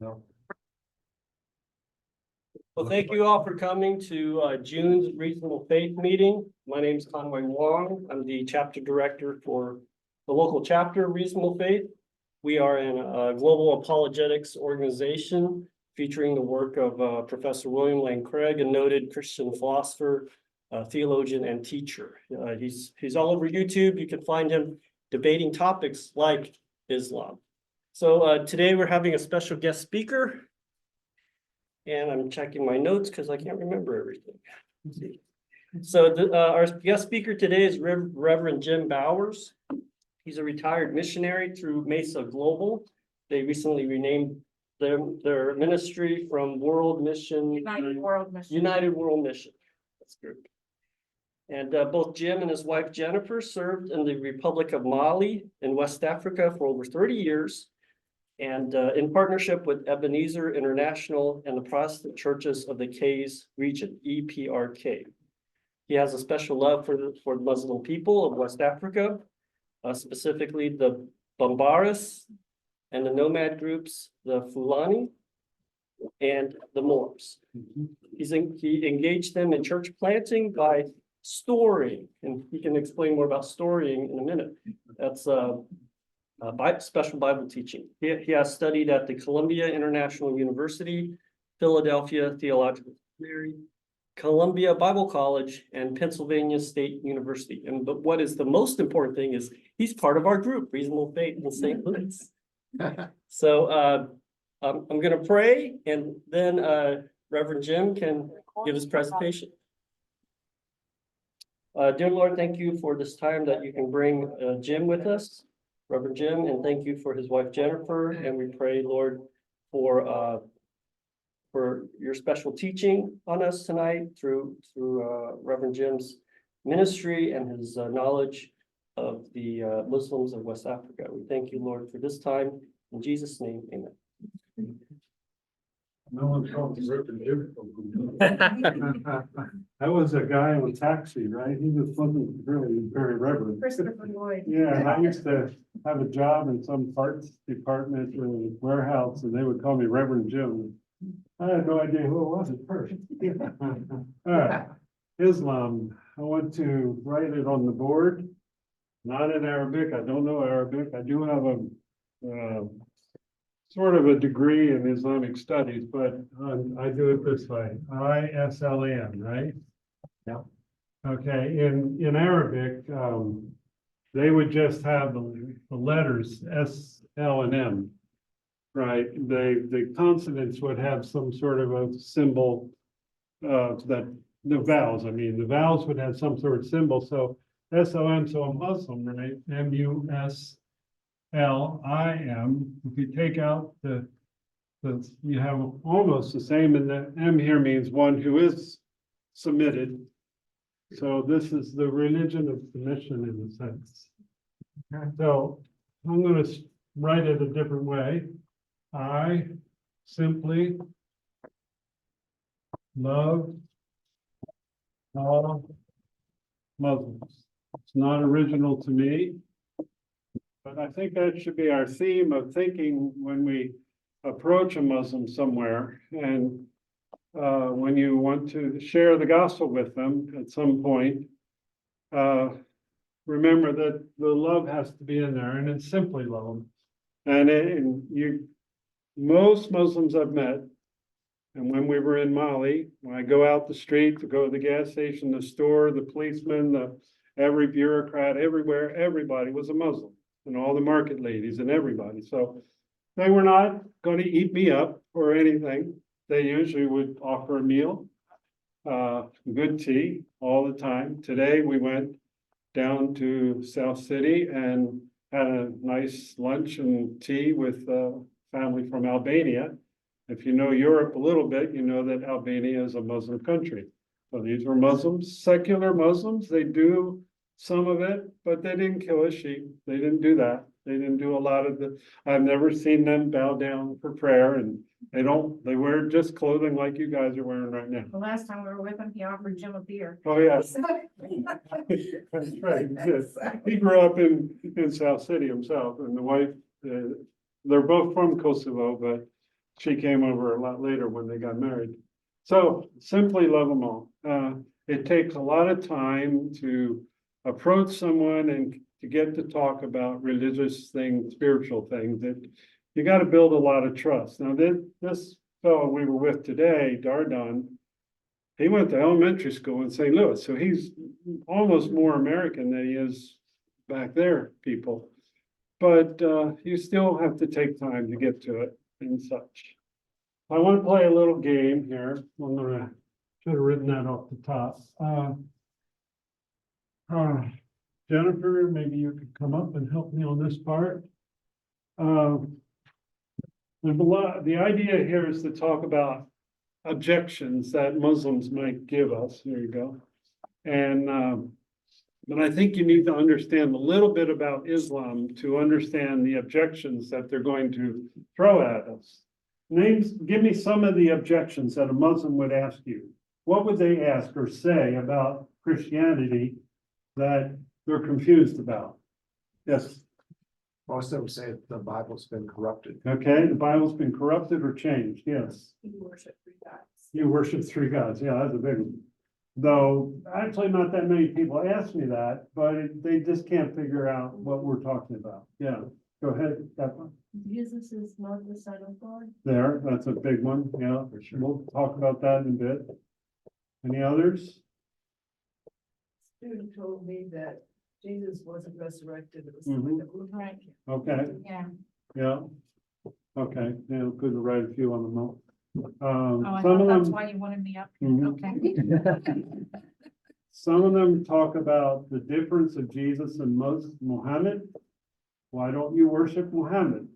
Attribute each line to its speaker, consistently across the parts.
Speaker 1: No.
Speaker 2: Well, thank you all for coming to June's Reasonable Faith meeting. My name is Conway Wong. I'm the chapter director for the local chapter of Reasonable Faith. We are a global apologetics organization featuring the work of Professor William Lane Craig, a noted Christian philosopher, theologian, and teacher. He's all over YouTube. You can find him debating topics like Islam. So today we're having a special guest speaker. And I'm checking my notes because I can't remember everything. So our guest speaker today is Reverend Jim Bowers. He's a retired missionary through Mesa Global. They recently renamed their ministry from World Mission.
Speaker 3: United World Mission.
Speaker 2: United World Mission. That's good. And both Jim and his wife Jennifer served in the Republic of Mali in West Africa for over 30 years. And in partnership with Ebenezer International and the Protestant Churches of the Cays region, EPRK. He has a special love for the Muslim people of West Africa, specifically the Bambaras and the nomad groups, the Fulani and the Moors. He engaged them in church planting by storying, and he can explain more about storying in a minute. That's special Bible teaching. He has studied at the Columbia International University, Philadelphia Theological Seminary, Columbia Bible College, and Pennsylvania State University. But what is the most important thing is he's part of our group, Reasonable Faith in St. Louis. So I'm going to pray, and then Reverend Jim can give his presentation. Dear Lord, thank you for this time that you can bring Jim with us. Reverend Jim, and thank you for his wife Jennifer, and we pray, Lord, for your special teaching on us tonight through Reverend Jim's ministry and his knowledge of the Muslims of West Africa. We thank you, Lord, for this time. In Jesus' name, amen.
Speaker 1: No one's called the Reverend Jim. That was a guy on taxi, right? He just wasn't really very reverend.
Speaker 3: Christopher Lloyd.
Speaker 1: Yeah, and I used to have a job in some parts department or warehouse, and they would call me Reverend Jim. I had no idea who it was at first. All right, Islam. I want to write it on the board. Not in Arabic. I don't know Arabic. I do have a sort of a degree in Islamic studies, but I do it this way. ISLAM, right?
Speaker 2: Yeah.
Speaker 1: Okay, in Arabic, they would just have the letters S, L, and M, right? The consonants would have some sort of a symbol that the vowels would have some sort of symbol. So SOM, so a Muslim, right? MUSLIM. If you take out you have almost the same, and the M here means one who is submitted. So this is the religion of submission in a sense. So I'm going to write it a different way. I simply love all Muslims. It's not original to me, but I think that should be our theme of thinking when we approach a Muslim somewhere, and when you want to share the gospel with them at some point, remember that the love has to be in there, and it's simply love. And most Muslims I've met, and when we were in Mali, when I go out the street to go to the gas station, the store, the policeman, every bureaucrat, everywhere, everybody was a Muslim, and all the market ladies and everybody. So they were not going to eat me up or anything. They usually would offer a meal, good tea all the time. Today we went down to South City and had a nice lunch and tea with family from Albania. If you know Europe a little bit, you know that Albania is a Muslim country. So these were Muslims, secular Muslims. They do some of it, but they didn't kill a sheep. They didn't do that. They didn't do a lot of I've never seen them bow down for prayer, and they wear just clothing like you guys are wearing right now.
Speaker 3: The last time we were with him, he offered Jim a beer.
Speaker 1: Oh, yes. That's right. He grew up in South City himself, and the wife, they're both from Kosovo, but She came over a lot later when they got married. So simply love them all. It takes a lot of time to approach someone and to get to talk about religious things, spiritual things, that you got to build a lot of trust. Now, this fellow we were with today, Dardon, he went to elementary school in St. Louis, so he's almost more American than he is back there, people. But you still have to take time to get to it and such. I want to play a little game here. I'm gonna, should have written that off the top. Jennifer, maybe you could come up and help me on this part. There's a lot, the idea here is to talk about objections that Muslims might give us. There you go. And but I think you need to understand a little bit about Islam to understand the objections that they're going to throw at us. Give me some of the objections that a Muslim would ask you. What would they ask or say about Christianity that they're confused about? Yes.
Speaker 4: Most of them say the Bible's been corrupted.
Speaker 1: Okay, the Bible's been corrupted or changed. Yes.
Speaker 3: You worship 3 gods.
Speaker 1: You worship 3 gods. Yeah, that's a big one. Though actually not that many people ask me that, but they just can't figure out what we're talking about. Yeah, go ahead, that one.
Speaker 3: Jesus is not the Son of God.
Speaker 1: There, that's a big one. Yeah, for sure. We'll talk about that in a bit. Any others?
Speaker 5: Student told me that Jesus wasn't resurrected, it was
Speaker 1: Mhm.
Speaker 5: something that was
Speaker 3: Right.
Speaker 1: Okay,
Speaker 3: Yeah.
Speaker 1: yeah. Okay, yeah, good to write a few on the note.
Speaker 3: Oh, I
Speaker 1: Some
Speaker 3: thought
Speaker 1: of
Speaker 3: that's
Speaker 1: them,
Speaker 3: why you wanted me up. here.
Speaker 1: Mhm.
Speaker 3: Okay.
Speaker 1: some of them talk about the difference of Jesus and Muhammad. Why don't you worship Muhammad?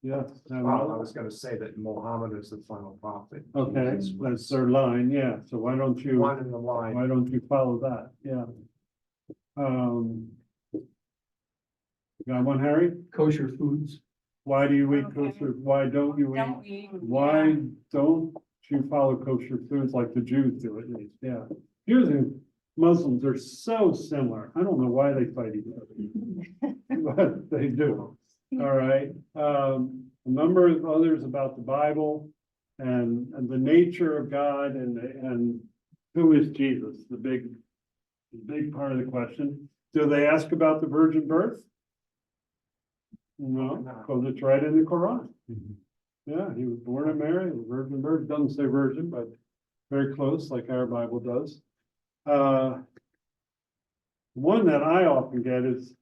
Speaker 1: Yes.
Speaker 4: Well, I was gonna say that Muhammad is the final prophet.
Speaker 1: Okay, that's their line, yeah, so why don't you,
Speaker 4: One in the line.
Speaker 1: why don't you follow that, yeah. Got one, Harry?
Speaker 6: Kosher foods.
Speaker 1: Why do you eat
Speaker 3: Okay.
Speaker 1: kosher, why don't you
Speaker 3: Don't
Speaker 1: eat,
Speaker 3: we?
Speaker 1: why don't you follow kosher foods like the Jews do at least, yeah. Jews and Muslims are so similar, I don't know why they fight each other, but they do. All right, a number of others about the Bible and the nature of God and who is Jesus, the big part of the question. Do they ask about the virgin birth? No, because it's right in the Quran. Yeah, he was born of Mary, the virgin birth, doesn't say virgin, but very close, like our Bible does. One that I often get is,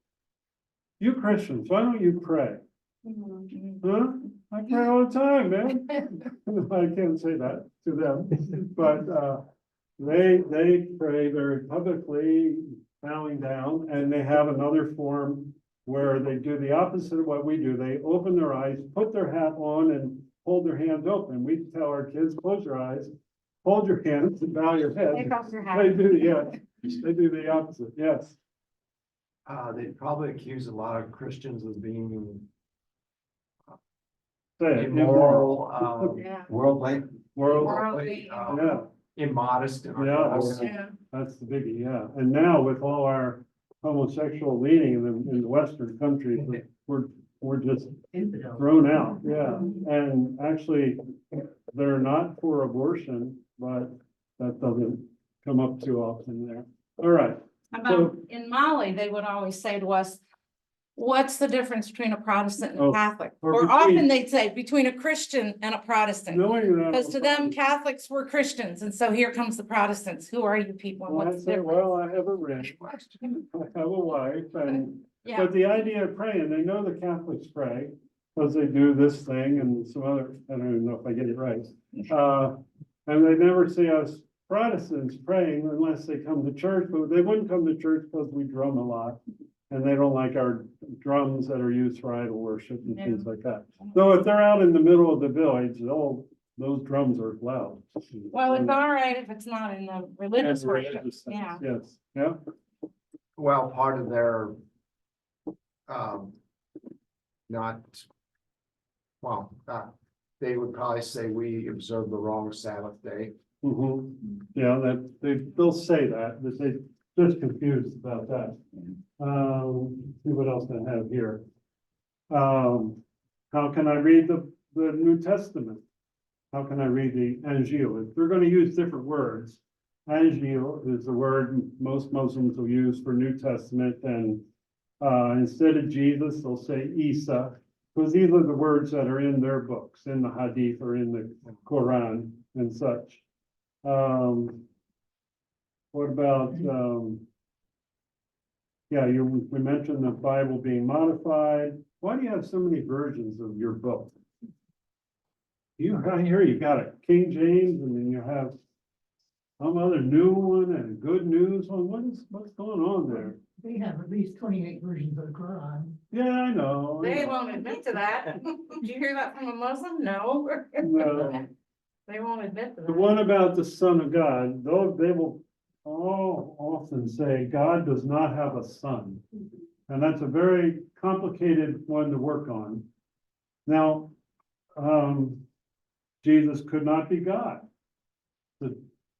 Speaker 1: you Christians, why don't you pray? Huh? I pray all the time, man. I can't say that to them, but they pray very publicly, bowing down, and they have another form where they do the opposite of what we do. They open their eyes, put their hat on, and hold their hands open. We tell our kids, close your eyes, hold your hands, and bow your head.
Speaker 3: Take off your hat.
Speaker 1: They do, yeah. They do the opposite. Yes.
Speaker 4: They probably accuse a lot of Christians of being
Speaker 1: Say it.
Speaker 4: immoral,
Speaker 3: Yeah.
Speaker 4: worldly,
Speaker 3: Worldly,
Speaker 1: Yeah.
Speaker 4: immodest. in our
Speaker 1: Yeah.
Speaker 4: lives.
Speaker 3: Yeah.
Speaker 1: That's the biggie, yeah. And now with all our homosexual leaning in the Western countries, we're just thrown out, yeah. And actually, they're not for abortion, but that doesn't come up too often there. All right,
Speaker 3: About in Mali, they would always say to us, what's the difference between a Protestant and
Speaker 1: Oh,
Speaker 3: a Catholic?
Speaker 1: or
Speaker 3: Or
Speaker 1: between-
Speaker 3: often they'd say between a Christian and a Protestant.
Speaker 1: knowing that.
Speaker 3: Because to them, Catholics were Christians, and so here comes the Protestants. Who are you people? And
Speaker 1: Well, I
Speaker 3: what's the
Speaker 1: say,
Speaker 3: difference?
Speaker 1: well, I have a ring, I have a wife, and
Speaker 3: Yeah,
Speaker 1: but the idea of praying, they know the Catholics pray, because they do this thing and some other, I don't even know if I get it right. And they never see us Protestants praying unless they come to church, but they wouldn't come to church because we drum a lot. And they don't like our drums that are used for idol worship and things like that. So if they're out in the middle of the village, those drums are loud.
Speaker 3: well, it's all right if it's not in the religious
Speaker 1: And
Speaker 3: worship.
Speaker 1: religious things,
Speaker 3: Yeah.
Speaker 1: yes, yeah.
Speaker 4: Well, part of their, not, well, they would probably say we observe the wrong Sabbath day.
Speaker 1: Mhm. Yeah, they'll say that they're just confused about that. See what else I have here. How can I read the New Testament? how can I read the Anjil? If they're gonna use different words, Anjil is the word most Muslims will use for New Testament, and instead of Jesus, they'll say Isa, because these are the words that are in their books, in the Hadith or in the Quran and such. What about, yeah, we mentioned the Bible being modified. Why do you have so many versions of your book? I hear you got a King James, and then you have some other new one and a good news one. What's going on there?
Speaker 5: They have at least 28 versions of the Quran.
Speaker 1: Yeah, I know.
Speaker 3: They won't admit to that. Did you hear that from a Muslim? No.
Speaker 1: No.
Speaker 3: They won't admit to
Speaker 1: The
Speaker 3: that.
Speaker 1: one about the Son of God, though they will all often say God does not have a son. And that's a very complicated one to work on. Now, Jesus could not be God.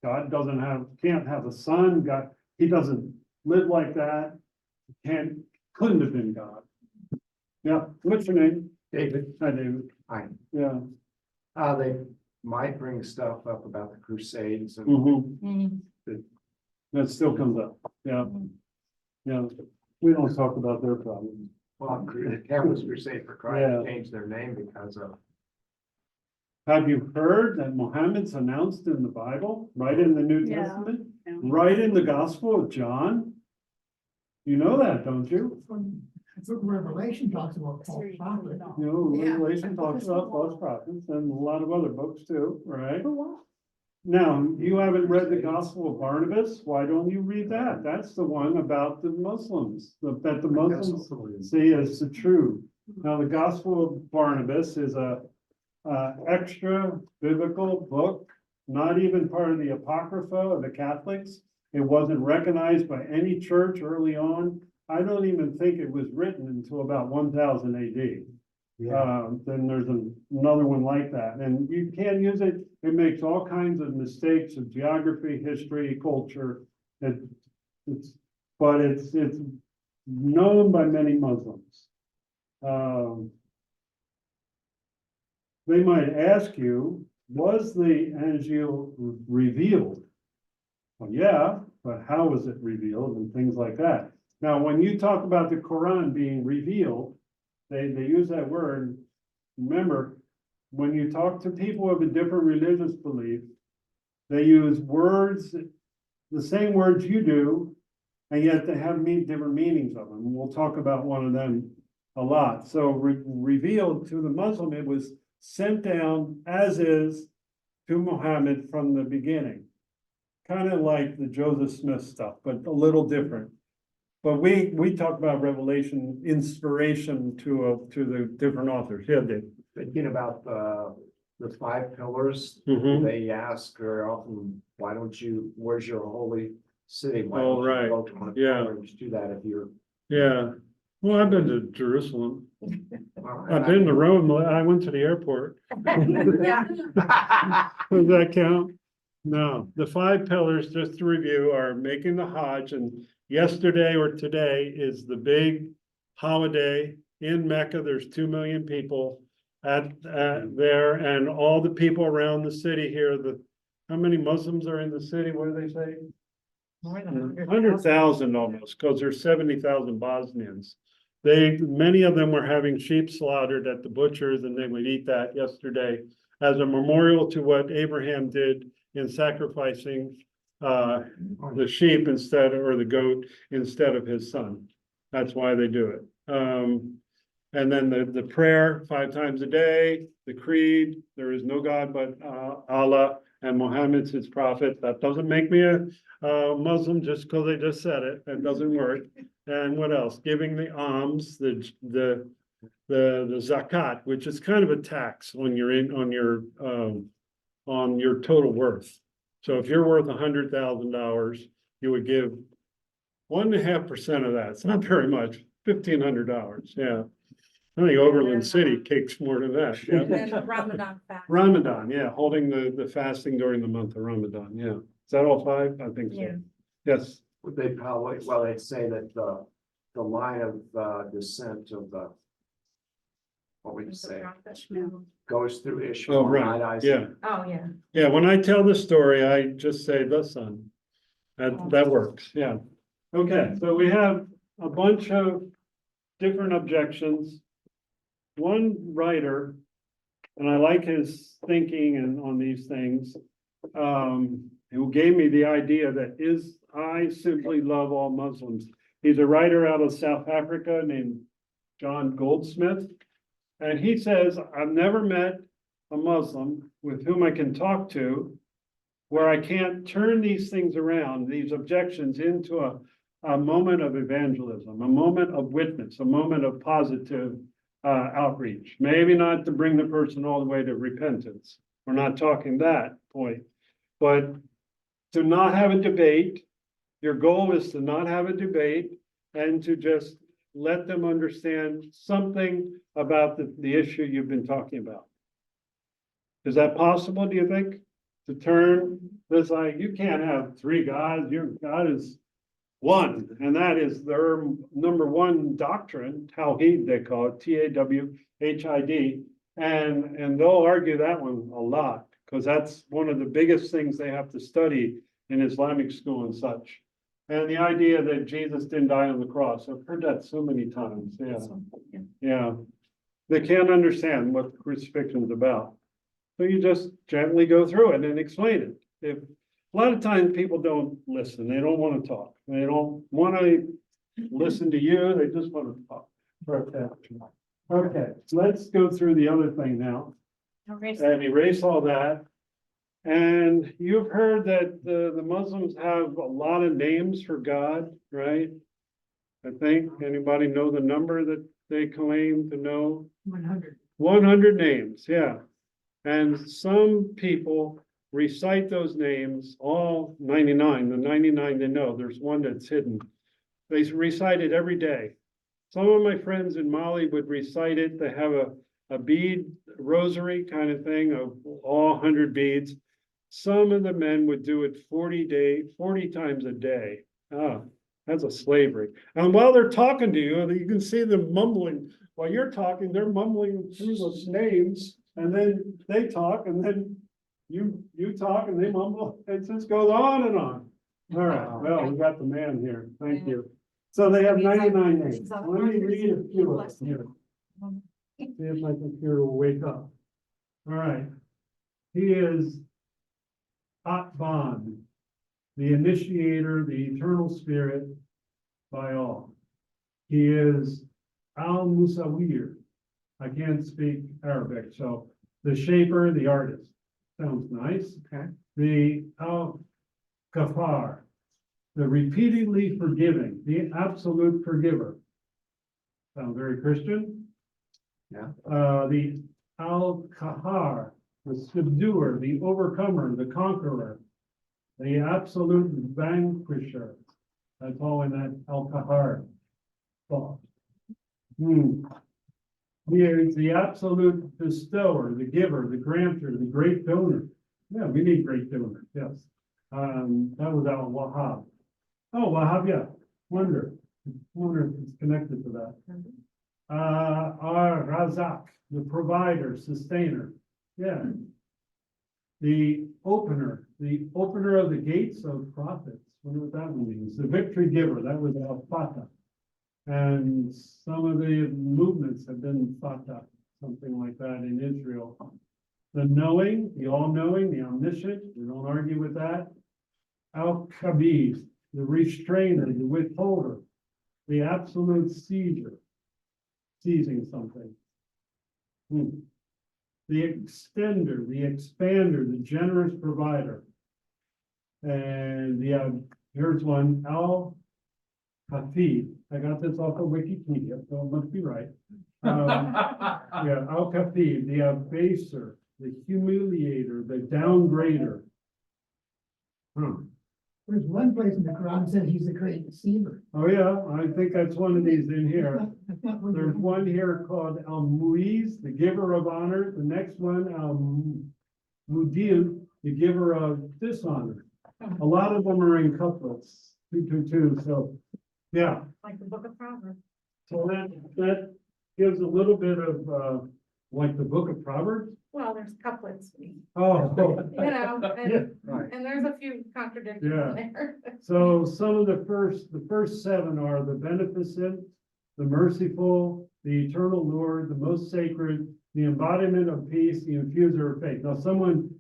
Speaker 1: God can't have a son. God, he doesn't live like that. Couldn't have been God. Yeah, what's your name?
Speaker 4: David,
Speaker 1: Hi, David.
Speaker 4: hi.
Speaker 1: Yeah.
Speaker 4: They might bring stuff up about the Crusades and
Speaker 1: Mhm.
Speaker 3: Mm,
Speaker 1: That still comes up. Yeah. Yeah. We don't talk about their problems.
Speaker 4: well, the Campus Crusade for Christ changed their name because of.
Speaker 1: Have you heard that Muhammad's announced in the Bible, right in the New
Speaker 3: Yeah.
Speaker 1: Testament, right in the Gospel of John? You know that, don't you?
Speaker 5: I think Revelation talks about false prophet.
Speaker 1: You know,
Speaker 3: Yeah.
Speaker 1: Revelation talks about false prophets and a lot of other books too, right? Now, you haven't read the Gospel of Barnabas. Why don't you read that? That's the one about the Muslims, that the Muslims see as the true. Now, the Gospel of Barnabas is a extra biblical book, not even part of the Apocrypha of the Catholics. It wasn't recognized by any church early on. I don't even think it was written until about 1000 AD. Then there's another one like that, and you can't use it. It makes all kinds of mistakes of geography, history, culture. It's known by many Muslims. They might ask you, was the Anjil revealed? Well, yeah, but how was it revealed and things like that. Now, when you talk about the Quran being revealed, they use that word. Remember, when you talk to people of a different religious belief, they use words, the same words you do, and yet they have different meanings of them. We'll talk about one of them a lot. So revealed to the Muslim, it was sent down as is to Muhammad from the beginning. Kind of like the Joseph Smith stuff, but a little different. But we talk about revelation, inspiration to the different authors. Yeah, Dave.
Speaker 4: Thinking about the 5 pillars,
Speaker 1: Mhm.
Speaker 4: they ask very often, where's your holy city? Why
Speaker 1: Oh,
Speaker 4: don't
Speaker 1: right.
Speaker 4: you go to one
Speaker 1: Yeah.
Speaker 4: pilgrimage do that if you're.
Speaker 1: Yeah. Well, I've been to Jerusalem.
Speaker 4: Well,
Speaker 1: I've been to Rome. I went to the airport.
Speaker 3: Yeah.
Speaker 1: Does that count? No, the 5 pillars, just to review, are making the Hajj, and yesterday or today is the big holiday in Mecca. There's 2 million people at there, and all the people around the city here. How many Muslims are in the city? What do they say?
Speaker 3: More than
Speaker 1: 100,000 almost, because there's 70,000 Bosnians. Many of them were having sheep slaughtered at the butchers, and they would eat that yesterday as a memorial to what Abraham did in sacrificing the sheep or the goat instead of his son. That's why they do it. And then the prayer 5 times a day, the creed, there is no God but Allah, and Muhammad's his prophet. That doesn't make me a Muslim just because I just said it. That doesn't work. And what else? Giving the alms, the zakat, which is kind of a tax on your total worth. So if you're worth $100,000, you would give 1.5% of that. It's not very much, $1,500. Yeah. I think Overland City takes more than that.
Speaker 3: And then
Speaker 1: Yeah.
Speaker 3: the Ramadan fast.
Speaker 1: Ramadan, yeah, holding the fasting during the month of Ramadan. Yeah. Is that all 5? I think so.
Speaker 3: Yeah.
Speaker 1: Yes.
Speaker 4: They probably, they'd say that the line of descent of the what would you
Speaker 3: Who's the
Speaker 4: say,
Speaker 3: prophet Shmuel?
Speaker 4: goes through
Speaker 1: Oh,
Speaker 4: Ishmael, not
Speaker 1: right,
Speaker 4: Isaac.
Speaker 1: yeah,
Speaker 3: Oh, yeah.
Speaker 1: yeah, when I tell the story, I just say the son. That works, yeah. Okay, so we have a bunch of different objections. One writer, and I like his thinking and on these things, who gave me the idea that I simply love all Muslims. He's a writer out of South Africa named John Goldsmith. And he says, I've never met a Muslim with whom I can talk to where I can't turn these things around, these objections into a moment of evangelism, a moment of witness, a moment of positive outreach. Maybe not to bring the person all the way to repentance. We're not talking that point, but to not have a debate. Your goal is to not have a debate and to just let them understand something about the issue you've been talking about. Is that possible, do you think? To turn this, you can't have three gods, your God is one, and that is their number one doctrine, Tawhid, they call it, Tawhid, and they'll argue that one a lot, because that's one of the biggest things they have to study in Islamic school and such. And the idea that Jesus didn't die on the cross, I've heard that so many times, yeah. They can't understand what the crucifixion is about. So you just gently go through it and explain it. If a lot of times people don't listen, they don't want to talk, they don't want to listen to you, they just want to talk. Okay, let's go through the other thing now and erase all that. And you've heard that the Muslims have a lot of names for God, right? I think, anybody know the number that they claim to know?
Speaker 5: 100.
Speaker 1: 100 names, yeah. And some people recite those names, all 99, the 99 they know, there's one that's hidden. They recite it every day. Some of my friends in Mali would recite it. They have a bead rosary kind of thing of all 100 beads. Some of the men would do it 40 times a day. Ah, that's a slavery. And while they're talking to you, you can see them mumbling. While you're talking, they're mumbling through those names, and then they talk, and then you talk, and they mumble. It just goes on and on. All right, well, we got the man here. Thank you. So they have 99 names. Let me read a few of them here. See if my computer will wake up. All right. He is Atban, the initiator, the eternal spirit by all. He is Al-Musawir. I can't speak Arabic, so the shaper, the artist. Sounds nice.
Speaker 4: Okay.
Speaker 1: The Al-Kafar, the repeatedly forgiving, the absolute forgiver. Sound very Christian?
Speaker 4: Yeah.
Speaker 1: The Al-Kahar, the subduer, the overcomer, the conqueror, the absolute vanquisher. That's all in that Al-Kahar thought. He is the absolute bestower, the giver, the granter, the great donor. Yeah, we need great donors, yes. That was Al-Wahhab. Oh, Wahhab, yeah, wonder if it's connected to that. Razak, the provider, sustainer, yeah. The opener of the gates of prophets. Wonder what that one means. The victory giver, that was Al-Fatah. And some of the movements have been Fatah, something like that in Israel. The knowing, the all-knowing, the omniscient, we don't argue with that. Al-Khabir, the restrainer, the withholder, the absolute seizure, seizing something. The extender, the expander, the generous provider. And here's one, Al-Hafid. I got this off of Wikipedia, so it must be right. Yeah, Al-Hafid, the abaser, the humiliator, the downgrader.
Speaker 5: There's one place in the Quran says he's a great deceiver.
Speaker 1: Oh, yeah, I think that's one of these in here. There's one here called Al-Muiz, the giver of honor. The next one, Al-Mudil, the giver of dishonor. A lot of them are in couplets, 2, 2, 2. So, yeah.
Speaker 3: Like the book of Proverbs.
Speaker 1: So that gives a little bit of, like the book of Proverbs.
Speaker 3: Well, there's couplets, you
Speaker 1: Oh,
Speaker 3: know,
Speaker 1: yeah,
Speaker 4: Right.
Speaker 3: and there's a few contradictions
Speaker 1: Yeah.
Speaker 3: in there.
Speaker 1: so some of the first seven are the beneficent, the merciful, the eternal Lord, the most sacred, the embodiment of peace, the infuser of faith. Now, someone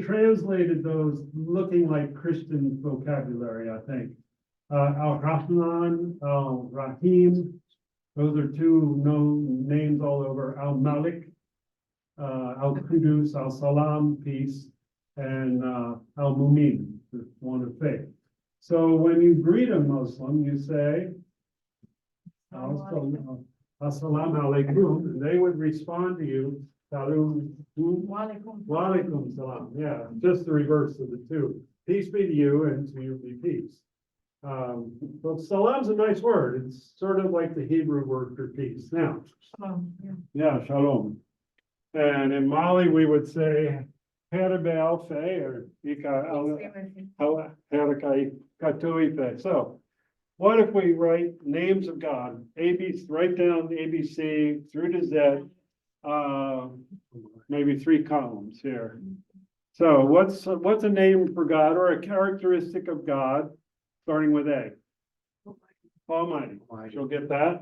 Speaker 1: translated those looking like Christian vocabulary, I think. Al-Rahman, Al-Rahim, those are two known names all over. Al-Malik, Al-Qudus, Al-Salam, peace, and Al-Mumin, the one of faith. So when you greet a Muslim, you say, Assalamu alaikum, and they would respond to you, Salam Walaikum salam, yeah, just the reverse of the two. Peace be to you and to you be peace. But salam's a nice word. It's sort of like the Hebrew word for peace. Now, yeah, shalom. And in Mali, we would say, Herabe alfe or Ika Herakai Katuife. So what if we write names of God, write down the ABC through to Z, maybe 3 columns here. So what's a name for God or a characteristic of God, starting with A? Almighty. You'll get that?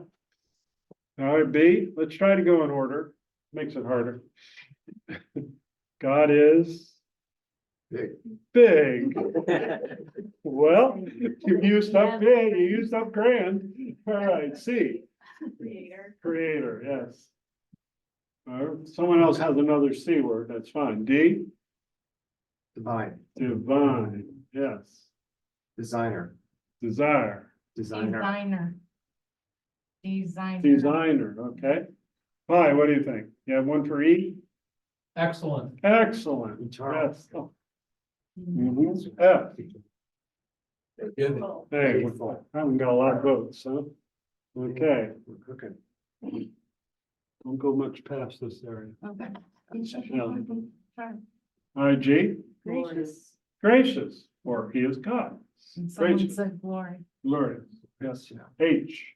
Speaker 1: All right, B, let's try to go in order. Makes it harder. God is big. Well, you used up big, you used up grand. All right, C. Creator, yes. Someone else has another C word, that's fine. D,
Speaker 4: Divine,
Speaker 1: divine, yes.
Speaker 4: designer,
Speaker 1: Desire,
Speaker 4: designer.
Speaker 1: designer, okay. Hi, what do you think? You have one for E?
Speaker 6: Excellent.
Speaker 1: Excellent,
Speaker 4: Eternal.
Speaker 1: yes. Mhm. F, hey,
Speaker 4: Faithful.
Speaker 1: I haven't got a lot of votes, huh? Okay,
Speaker 4: We're cooking.
Speaker 1: don't go much past this area.
Speaker 3: Okay.
Speaker 1: All right, G,
Speaker 3: Gracious.
Speaker 1: gracious, or he is God.
Speaker 3: Someone
Speaker 1: Gracious,
Speaker 3: said glory.
Speaker 1: glorious, yes.
Speaker 4: Yeah.
Speaker 1: H,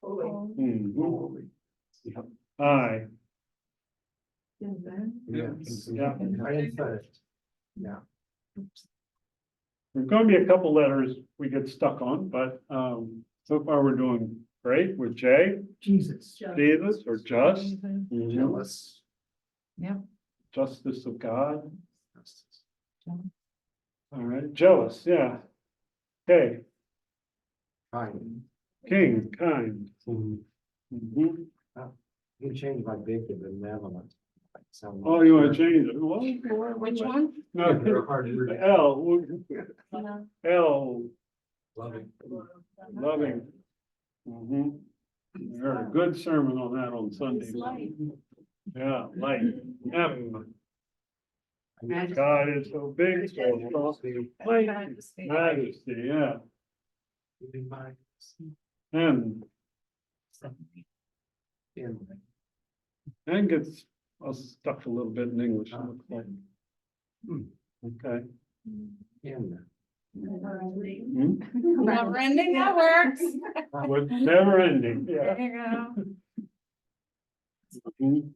Speaker 5: Holy.
Speaker 1: mhm.
Speaker 4: Holy.
Speaker 1: I,
Speaker 4: Yes.
Speaker 1: Yeah.
Speaker 4: Infinite. Yeah.
Speaker 1: there's gonna be a couple letters we get stuck on, but, so far we're doing great with J,
Speaker 4: Jesus.
Speaker 1: Jesus, or just. Mhm.
Speaker 4: Jealous.
Speaker 3: Yep.
Speaker 1: Justice of God. All right, jealous, yeah. Okay,
Speaker 4: Kind.
Speaker 1: king, kind.
Speaker 4: You
Speaker 1: Mhm.
Speaker 4: change my big to benevolent.
Speaker 1: Oh, you wanna change it? Well,
Speaker 3: Which one?
Speaker 1: no,
Speaker 4: They're hard to read.
Speaker 1: L, L,
Speaker 4: Loving.
Speaker 1: loving. Mhm. We heard a good sermon on that on Sunday. Yeah, light. M, God is so big, so mighty. Majesty, yeah. M, and gets us stuck a little bit in English. it looks like. Okay. Hmm?
Speaker 3: Never ending, that works.
Speaker 1: With never ending, yeah.
Speaker 3: There
Speaker 1: Mhm.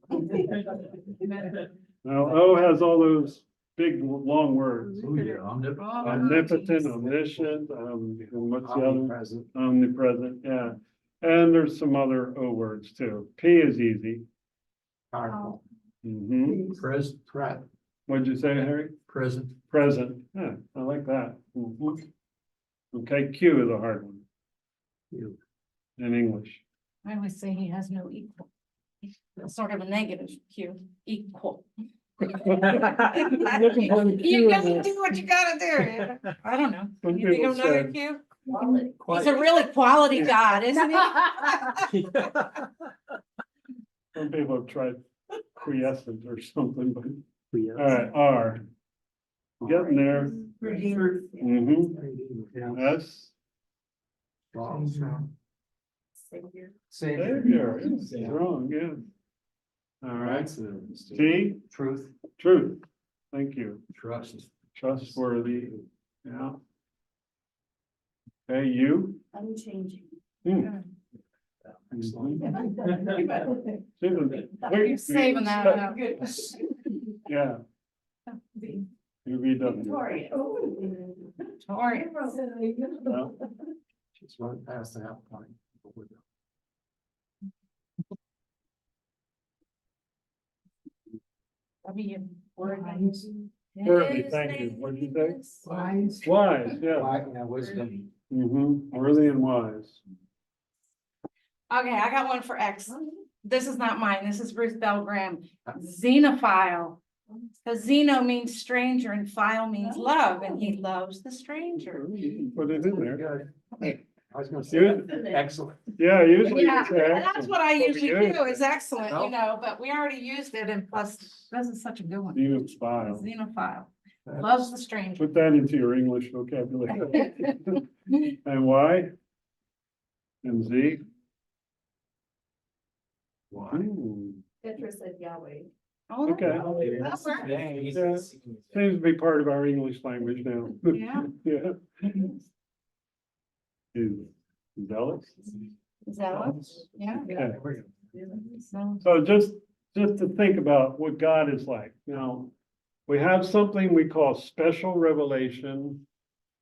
Speaker 3: you
Speaker 1: Now, O has all those big, long words.
Speaker 6: Oh, yeah,
Speaker 3: go.
Speaker 1: Omnipotent, omniscient, and what's the other?
Speaker 4: Omnipresent.
Speaker 1: Omnipresent, yeah. And there's some other O words too. P is easy.
Speaker 4: Powerful.
Speaker 1: Mhm.
Speaker 4: Threat.
Speaker 1: What'd you say, Harry?
Speaker 6: Present.
Speaker 1: Present, yeah, I like that. Mhm. Okay, Q is a hard one
Speaker 4: You.
Speaker 1: in English.
Speaker 3: I always say he has no equal. It's sort of a negative Q, equal.
Speaker 1: Looking for the Q
Speaker 3: You
Speaker 1: in
Speaker 3: gotta
Speaker 1: there.
Speaker 3: do what you gotta do. I don't know.
Speaker 1: Some
Speaker 3: You think
Speaker 1: people
Speaker 3: of another
Speaker 1: said-
Speaker 3: Q? He's a really quality God, isn't he?
Speaker 1: Some people have tried quiescent or something, but, all right, R. Getting there. Mm-hmm. S.
Speaker 5: Savior.
Speaker 1: Savior, strong, yeah. All right, T,
Speaker 6: Truth.
Speaker 1: truth. Thank you.
Speaker 6: Trust.
Speaker 1: Trustworthy, yeah. Okay, U.
Speaker 5: Unchanging.
Speaker 1: Hmm. Mhm.
Speaker 3: You're saving that up.
Speaker 1: Yeah, UVW.
Speaker 5: Victoria.
Speaker 3: Victoria.
Speaker 1: No?
Speaker 4: Just run past that point.
Speaker 1: Worthy, thank you. What did you say?
Speaker 5: Wise.
Speaker 1: Wise, yeah.
Speaker 4: Yeah, wisdom.
Speaker 1: Worthy and wise.
Speaker 3: Okay, I got one for X. This is not mine. This is Ruth Bell Graham. Xenophile. Because xeno means stranger and phile means love, and he loves the stranger.
Speaker 1: Put it in there.
Speaker 4: I was gonna
Speaker 1: You-
Speaker 4: say, excellent.
Speaker 1: Yeah, usually.
Speaker 3: Yeah,
Speaker 1: you say
Speaker 3: and that's
Speaker 1: excellent,
Speaker 3: what I
Speaker 1: but we
Speaker 3: usually
Speaker 1: use
Speaker 3: do
Speaker 1: it.
Speaker 3: is excellent,
Speaker 4: No.
Speaker 3: you know, but we already used it and plus, this is such a good one.
Speaker 1: Xenophile.
Speaker 3: Xenophile, loves the stranger.
Speaker 1: Put that into your English vocabulary. And why? And Z?
Speaker 4: Why?
Speaker 5: Petra said Yahweh.
Speaker 3: Oh,
Speaker 1: Okay.
Speaker 3: that works.
Speaker 1: Yeah. Seems to be part of our English language now.
Speaker 3: Yeah.
Speaker 1: Yeah. Is zealous?
Speaker 3: Zealous, yeah.
Speaker 1: Okay.
Speaker 3: So,
Speaker 1: So just to think about what God is like. Now, we have something we call special revelation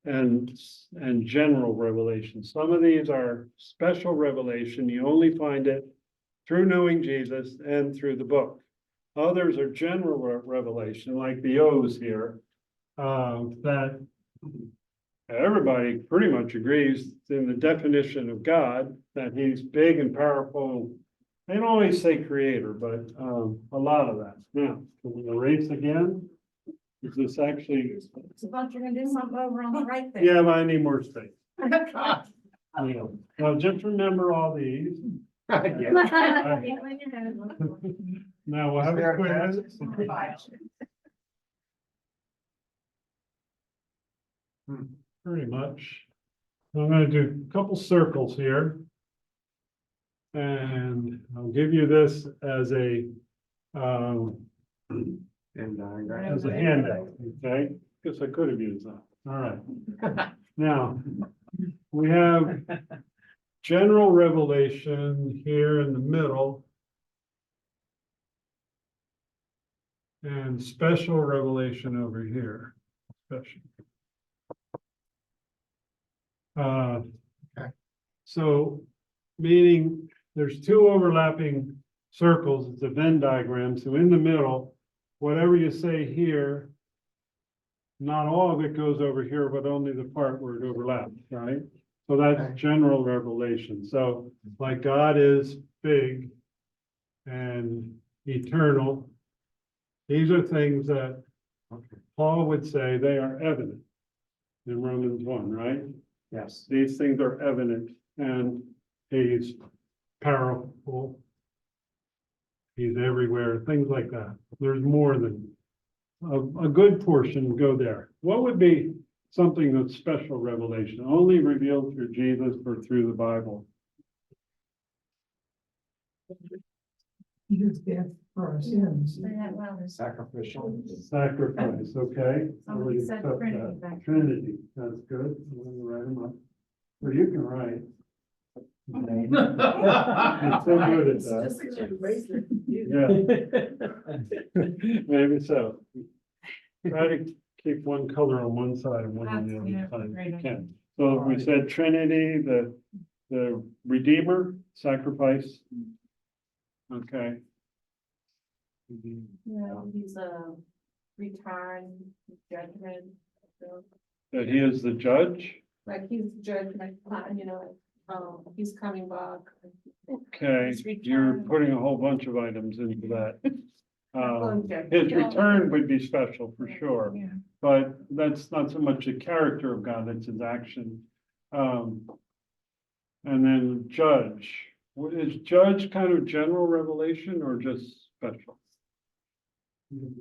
Speaker 1: and general revelation. Some of these are special revelation. You only find it through knowing Jesus and through the book. Others are general revelation, like the O's here, that everybody pretty much agrees in the definition of God, that he's big and powerful. They don't always say creator, but a lot of that. Now, can we erase again? Is this actually?
Speaker 3: I thought you were gonna do something over on the right there.
Speaker 1: Yeah, but I need more space. Yeah. Now, just remember all these.
Speaker 4: Yeah.
Speaker 1: Now, we'll have a quiz. Pretty much. I'm gonna do a couple circles here. And I'll give you this as a,
Speaker 4: And,
Speaker 1: as a handout, okay? Guess I could have used that. All right. Now, we have general revelation here in the middle. And special revelation over here, special.
Speaker 4: Okay.
Speaker 1: So, meaning there's two overlapping circles, it's a Venn diagram, so in the middle, whatever you say here, not all of it goes over here, but only the part where it overlaps, right? So
Speaker 4: Okay.
Speaker 1: that's general revelation, so like God is big and eternal. These are things that
Speaker 4: okay,
Speaker 1: Paul would say they are evident in Romans 1, right?
Speaker 4: yes.
Speaker 1: These things are evident and he's powerful. He's everywhere, things like that. There's more than a good portion go there. What would be something that's special revelation, only revealed through Jesus or through the Bible?
Speaker 5: His death for our sins.
Speaker 4: Sacrificial.
Speaker 1: Sacrifice, okay?
Speaker 3: Somebody said
Speaker 1: Accept
Speaker 3: Trinity
Speaker 1: that.
Speaker 3: back.
Speaker 1: Trinity, that's good. I'm gonna write them up. Or you can write. You're so good at that.
Speaker 5: Just to erase it.
Speaker 1: Yeah. Maybe so. Try to keep one color on one side and one on the
Speaker 3: That's-
Speaker 1: other
Speaker 3: yeah,
Speaker 1: side
Speaker 3: great
Speaker 1: if you
Speaker 3: idea.
Speaker 1: can. So we said Trinity, the Redeemer, sacrifice. Okay.
Speaker 5: Yeah, he's a return judgment.
Speaker 1: That he is the judge.
Speaker 5: Like he's judgment, he's coming back.
Speaker 1: Okay,
Speaker 3: His
Speaker 1: you're
Speaker 3: return.
Speaker 1: putting a whole bunch of items into that.
Speaker 5: Judgment.
Speaker 1: His return would be special for sure,
Speaker 3: Yeah.
Speaker 1: but that's not so much the character of God, it's his action. And then judge, is judge kind of general revelation or just special?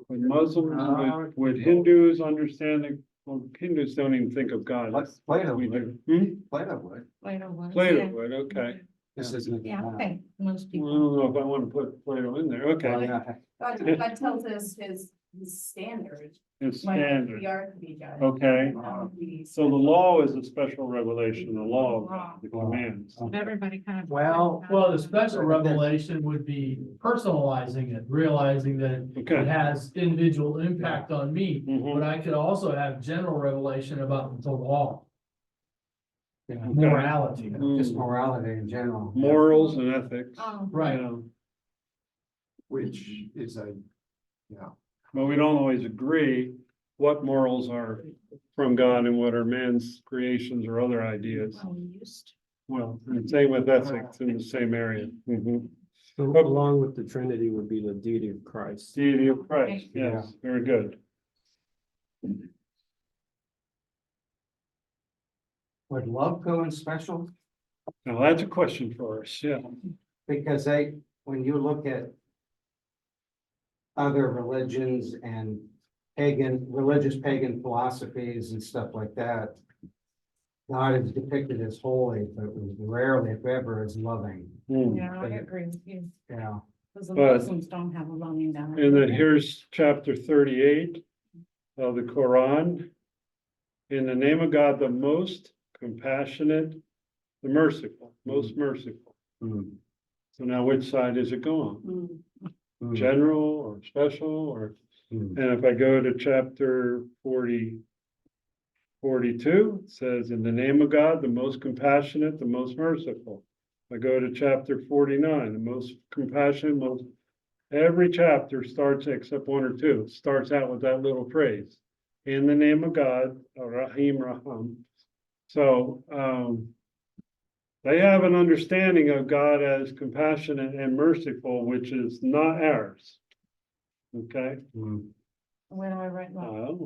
Speaker 1: Would Muslims, would Hindus understand it? Well, Hindus don't even think of God. as
Speaker 4: Plato
Speaker 1: we
Speaker 4: would.
Speaker 1: do.
Speaker 4: Plato would.
Speaker 3: Plato was.
Speaker 1: Plato
Speaker 3: yeah.
Speaker 1: would, okay.
Speaker 4: This isn't.
Speaker 3: Yeah, I think most
Speaker 1: I don't
Speaker 3: people.
Speaker 1: know if I want to put Plato in there,
Speaker 4: Well,
Speaker 1: okay.
Speaker 4: yeah,
Speaker 5: God tells us Standard.
Speaker 1: It's
Speaker 5: Like
Speaker 1: standard.
Speaker 5: we are to be done.
Speaker 1: Okay,
Speaker 5: We-
Speaker 1: so the law is a special revelation, the law of God, the commands.
Speaker 3: Everybody kind of.
Speaker 4: Well-
Speaker 6: Well, the special revelation would be personalizing it, realizing that it
Speaker 1: Okay.
Speaker 6: has individual impact on me.
Speaker 1: Mhm.
Speaker 6: But I could also have general revelation about the law,
Speaker 4: Yeah.
Speaker 6: morality.
Speaker 4: Just
Speaker 1: Mm.
Speaker 4: morality in general.
Speaker 1: Morals and ethics.
Speaker 6: Right.
Speaker 1: Yeah.
Speaker 4: Which is a, yeah.
Speaker 1: But we don't always agree what morals are from God and what are man's creations or other ideas. Well, and same with ethics in the same area. Mhm.
Speaker 7: Along with the Trinity would be the deity of Christ.
Speaker 1: Deity of Christ, yes, very good.
Speaker 8: Would love go in special?
Speaker 1: Now, that's a question for us, yeah.
Speaker 8: Because when you look at other religions and religious pagan philosophies and stuff like that, God is depicted as holy, but rarely, if ever, as loving,
Speaker 1: Hmm.
Speaker 3: Yeah, I agree with you,
Speaker 8: you know?
Speaker 3: because the
Speaker 1: But-
Speaker 3: Muslims don't have a loving down.
Speaker 1: And then here's chapter 38 of the Quran. In the name of God, the most compassionate, the merciful, most merciful. So now which side is it going? General or special or, and if I go to chapter 42, it says, in the name of God, the most compassionate, the most merciful. I go to chapter 49, the most compassionate, every chapter starts, except one or two, starts out with that little phrase. In the name of God, Rahim Raham. So, they have an understanding of God as compassionate and merciful, which is not ours. Okay?
Speaker 3: Where do I write love?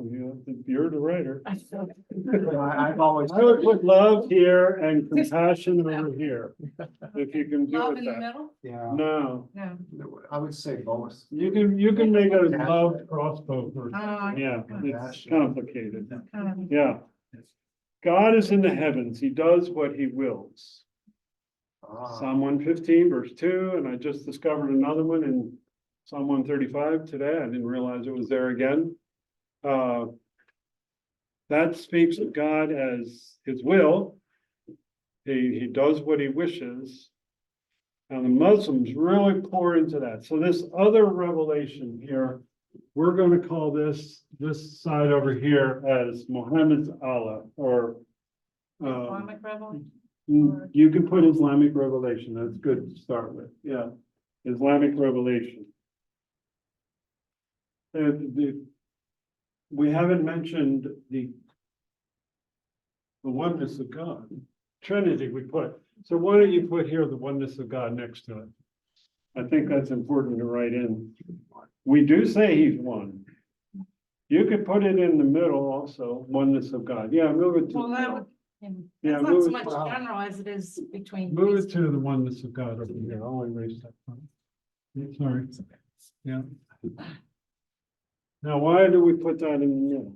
Speaker 1: You're the writer.
Speaker 4: I've always.
Speaker 1: I would put love here and compassion over here. If you can do
Speaker 3: Love
Speaker 1: it
Speaker 3: in the
Speaker 1: that.
Speaker 3: middle?
Speaker 4: Yeah,
Speaker 1: No,
Speaker 3: No.
Speaker 4: I would say both.
Speaker 1: you can make a love crossbow or,
Speaker 3: Oh,
Speaker 1: yeah, it's complicated.
Speaker 3: kind of-
Speaker 1: Yeah. God is in the heavens. He does what he wills. Psalm 115, verse 2, and I just discovered another one in Psalm 135 today. I didn't realize it was there again. That speaks of God as his will. He does what he wishes. And the Muslims really pour into that. So this other revelation here, we're going to call this side over here as Muhammad's Allah, or
Speaker 3: Islamic rebel?
Speaker 1: you can put Islamic revelation. That's good to start with. Yeah, Islamic revelation. We haven't mentioned the oneness of God. Trinity we put. So why don't you put here the oneness of God next to it? I think that's important to write in. We do say he's one. You could put it in the middle also, oneness of God. Yeah, move it to.
Speaker 3: Well, that would,
Speaker 1: Yeah,
Speaker 3: that's not
Speaker 1: move
Speaker 3: so
Speaker 1: it-
Speaker 3: much general as it is between.
Speaker 1: Move it to the oneness of God over here. I'll erase that. Sorry. Yeah. Now, why do we put that in the middle?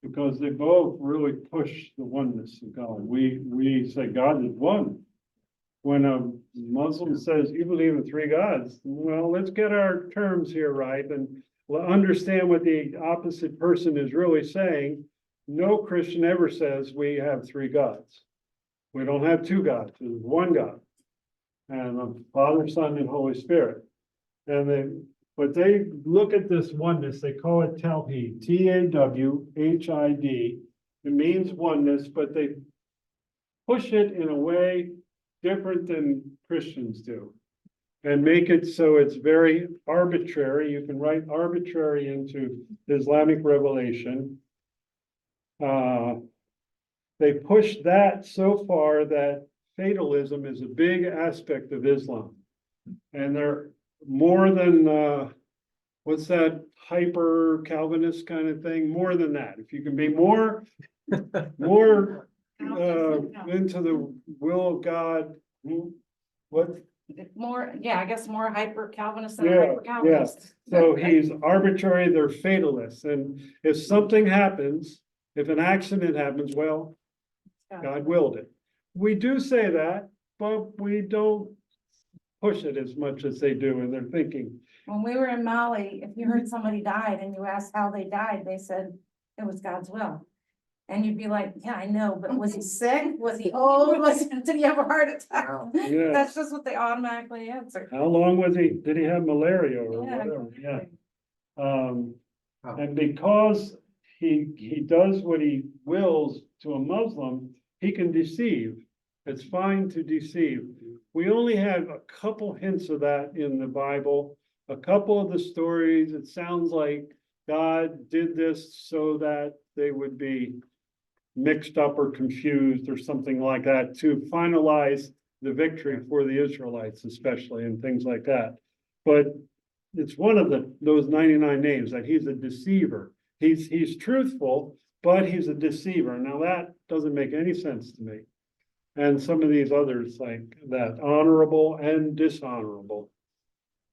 Speaker 1: Because they both really push the oneness of God. We say God is one. When a Muslim says, you believe in three gods, well, let's get our terms here right and understand what the opposite person is really saying. No Christian ever says we have three gods. We don't have two gods, there's one God. And the Father, Son, and Holy Spirit. But they look at this oneness, they call it Tawhid, Tawhid. It means oneness, but they push it in a way different than Christians do. And make it so it's very arbitrary. You can write arbitrary into Islamic revelation. They push that so far that fatalism is a big aspect of Islam. And they're more than, what's that hyper Calvinist kind of thing? More than that. If you can be more into the will of God, what?
Speaker 3: More, yeah, I guess more hyper Calvinist than
Speaker 1: Yeah,
Speaker 3: hyper Calvinist.
Speaker 1: So he's arbitrary, they're fatalists, and if something happens, if an accident happens, well, God willed it. We do say that, but we don't push it as much as they do in their thinking.
Speaker 3: When we were in Mali, if you heard somebody died and you asked how they died, they said it was God's will. And you'd be like, yeah, I know, but was he sick? Was he old? Did he have a heart attack?
Speaker 4: Wow.
Speaker 1: Yeah.
Speaker 3: That's just what they automatically answer.
Speaker 1: How long was he, did he have malaria or
Speaker 3: Yeah,
Speaker 1: whatever? Yeah.
Speaker 3: exactly.
Speaker 1: And because he does what he wills to a Muslim, he can deceive. It's fine to deceive. We only have a couple hints of that in the Bible. A couple of the stories, it sounds like God did this so that they would be mixed up or confused or something like that to finalize the victory for the Israelites especially and things like that. But it's one of those 99 names that he's a deceiver. He's truthful, but he's a deceiver. Now that doesn't make any sense to me. And some of these others like that, honorable and dishonorable.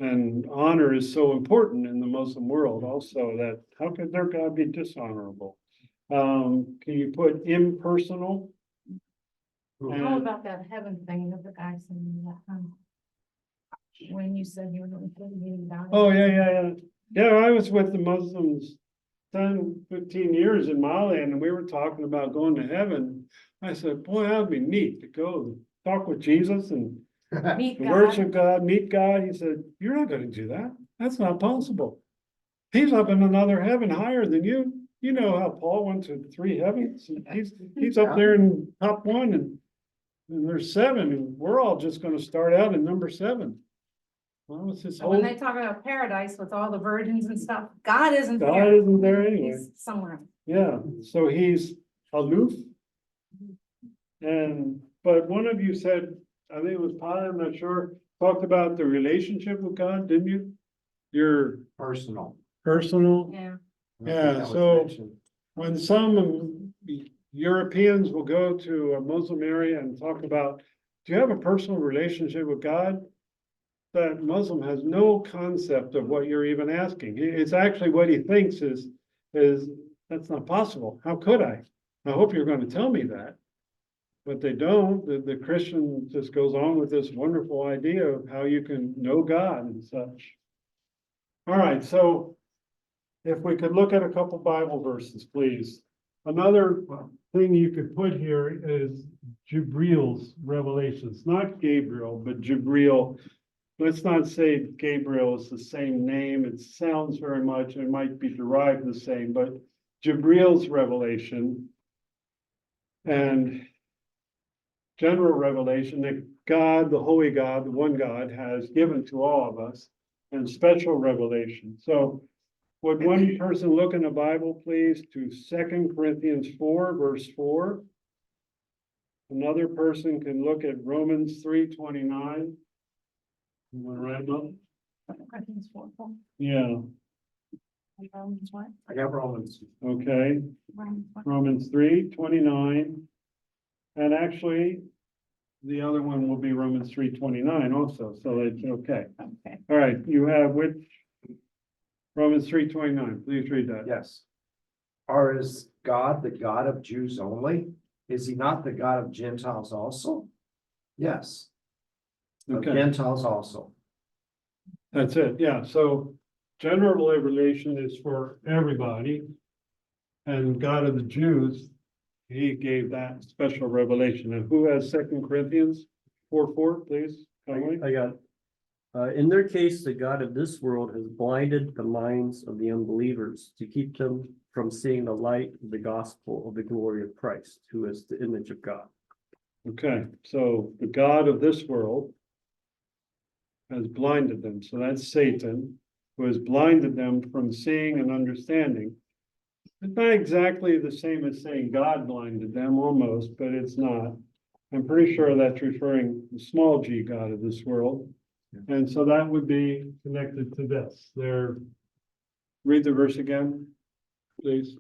Speaker 1: And honor is so important in the Muslim world also that how could their God be dishonorable? Can you put impersonal?
Speaker 3: How
Speaker 1: And
Speaker 3: about that heaven thing that the guy sent me that, when you said you were gonna put me down?
Speaker 1: oh, yeah. Yeah, I was with the Muslims 10, 15 years in Mali, and we were talking about going to heaven. I said, boy, that'd be neat to go talk with Jesus and
Speaker 3: Meet
Speaker 1: worship
Speaker 3: God.
Speaker 1: God, meet God. He said, you're not gonna do that. That's not possible. He's up in another heaven higher than you. You know how Paul went to 3 heavens. He's up there in top 1 and there's 7, and we're all just gonna start out in number 7. Well, it's his
Speaker 3: So when
Speaker 1: whole,
Speaker 3: they talk about paradise with all the virgins and stuff, God isn't
Speaker 1: God
Speaker 3: there.
Speaker 1: isn't there anyway.
Speaker 3: He's somewhere.
Speaker 1: Yeah, so he's aloof. And, but one of you said, I think it was Potter, I'm not sure, talked about the relationship with God, didn't you? Your
Speaker 4: Personal.
Speaker 1: personal,
Speaker 3: Yeah.
Speaker 4: I think
Speaker 1: Yeah,
Speaker 4: that was
Speaker 1: so-
Speaker 4: mentioned.
Speaker 1: when some Europeans will go to a Muslim area and talk about, do you have a personal relationship with God? That Muslim has no concept of what you're even asking. It's actually what he thinks is that's not possible. How could I? I hope you're going to tell me that. But they don't. The Christian just goes on with this wonderful idea of how you can know God and such. All right, so if we could look at a couple Bible verses, please. Another thing you could put here is Jibril's revelations, not Gabriel, but Jibril. Let's not say Gabriel is the same name. It sounds very much, it might be derived the same, but Jibril's revelation and general revelation that God, the holy God, the one God, has given to all of us, and special revelation. So would one person look in the Bible, please, to 2 Corinthians 4, verse 4? Another person can look at Romans 3:29. You want to write them up?
Speaker 3: Corinthians 4,
Speaker 1: Yeah,
Speaker 3: Romans what?
Speaker 4: I got Romans.
Speaker 1: okay.
Speaker 3: Romans what?
Speaker 1: Romans 3:29. And actually, the other one will be Romans 3:29 also, so that's okay.
Speaker 3: Okay.
Speaker 1: All right, you have which? Romans 3:29, please read that.
Speaker 4: Yes. Or is God the God of Jews only? Is he not the God of Gentiles also? Yes. Of
Speaker 1: Okay,
Speaker 4: Gentiles also.
Speaker 1: that's it, yeah, so general revelation is for everybody. And God of the Jews, he gave that special revelation. And who has 2 Corinthians 4:4, please? Conley?
Speaker 7: I got, in their case, the God of this world has blinded the minds of the unbelievers to keep them from seeing the light of the gospel of the glory of Christ, who is the image of God.
Speaker 1: Okay, so the God of this world has blinded them. So that's Satan, who has blinded them from seeing and understanding. It's not exactly the same as saying God blinded them, almost, but it's not. I'm pretty sure that's referring to the small g God of this world. And so that would be connected to this. Read the verse again, please.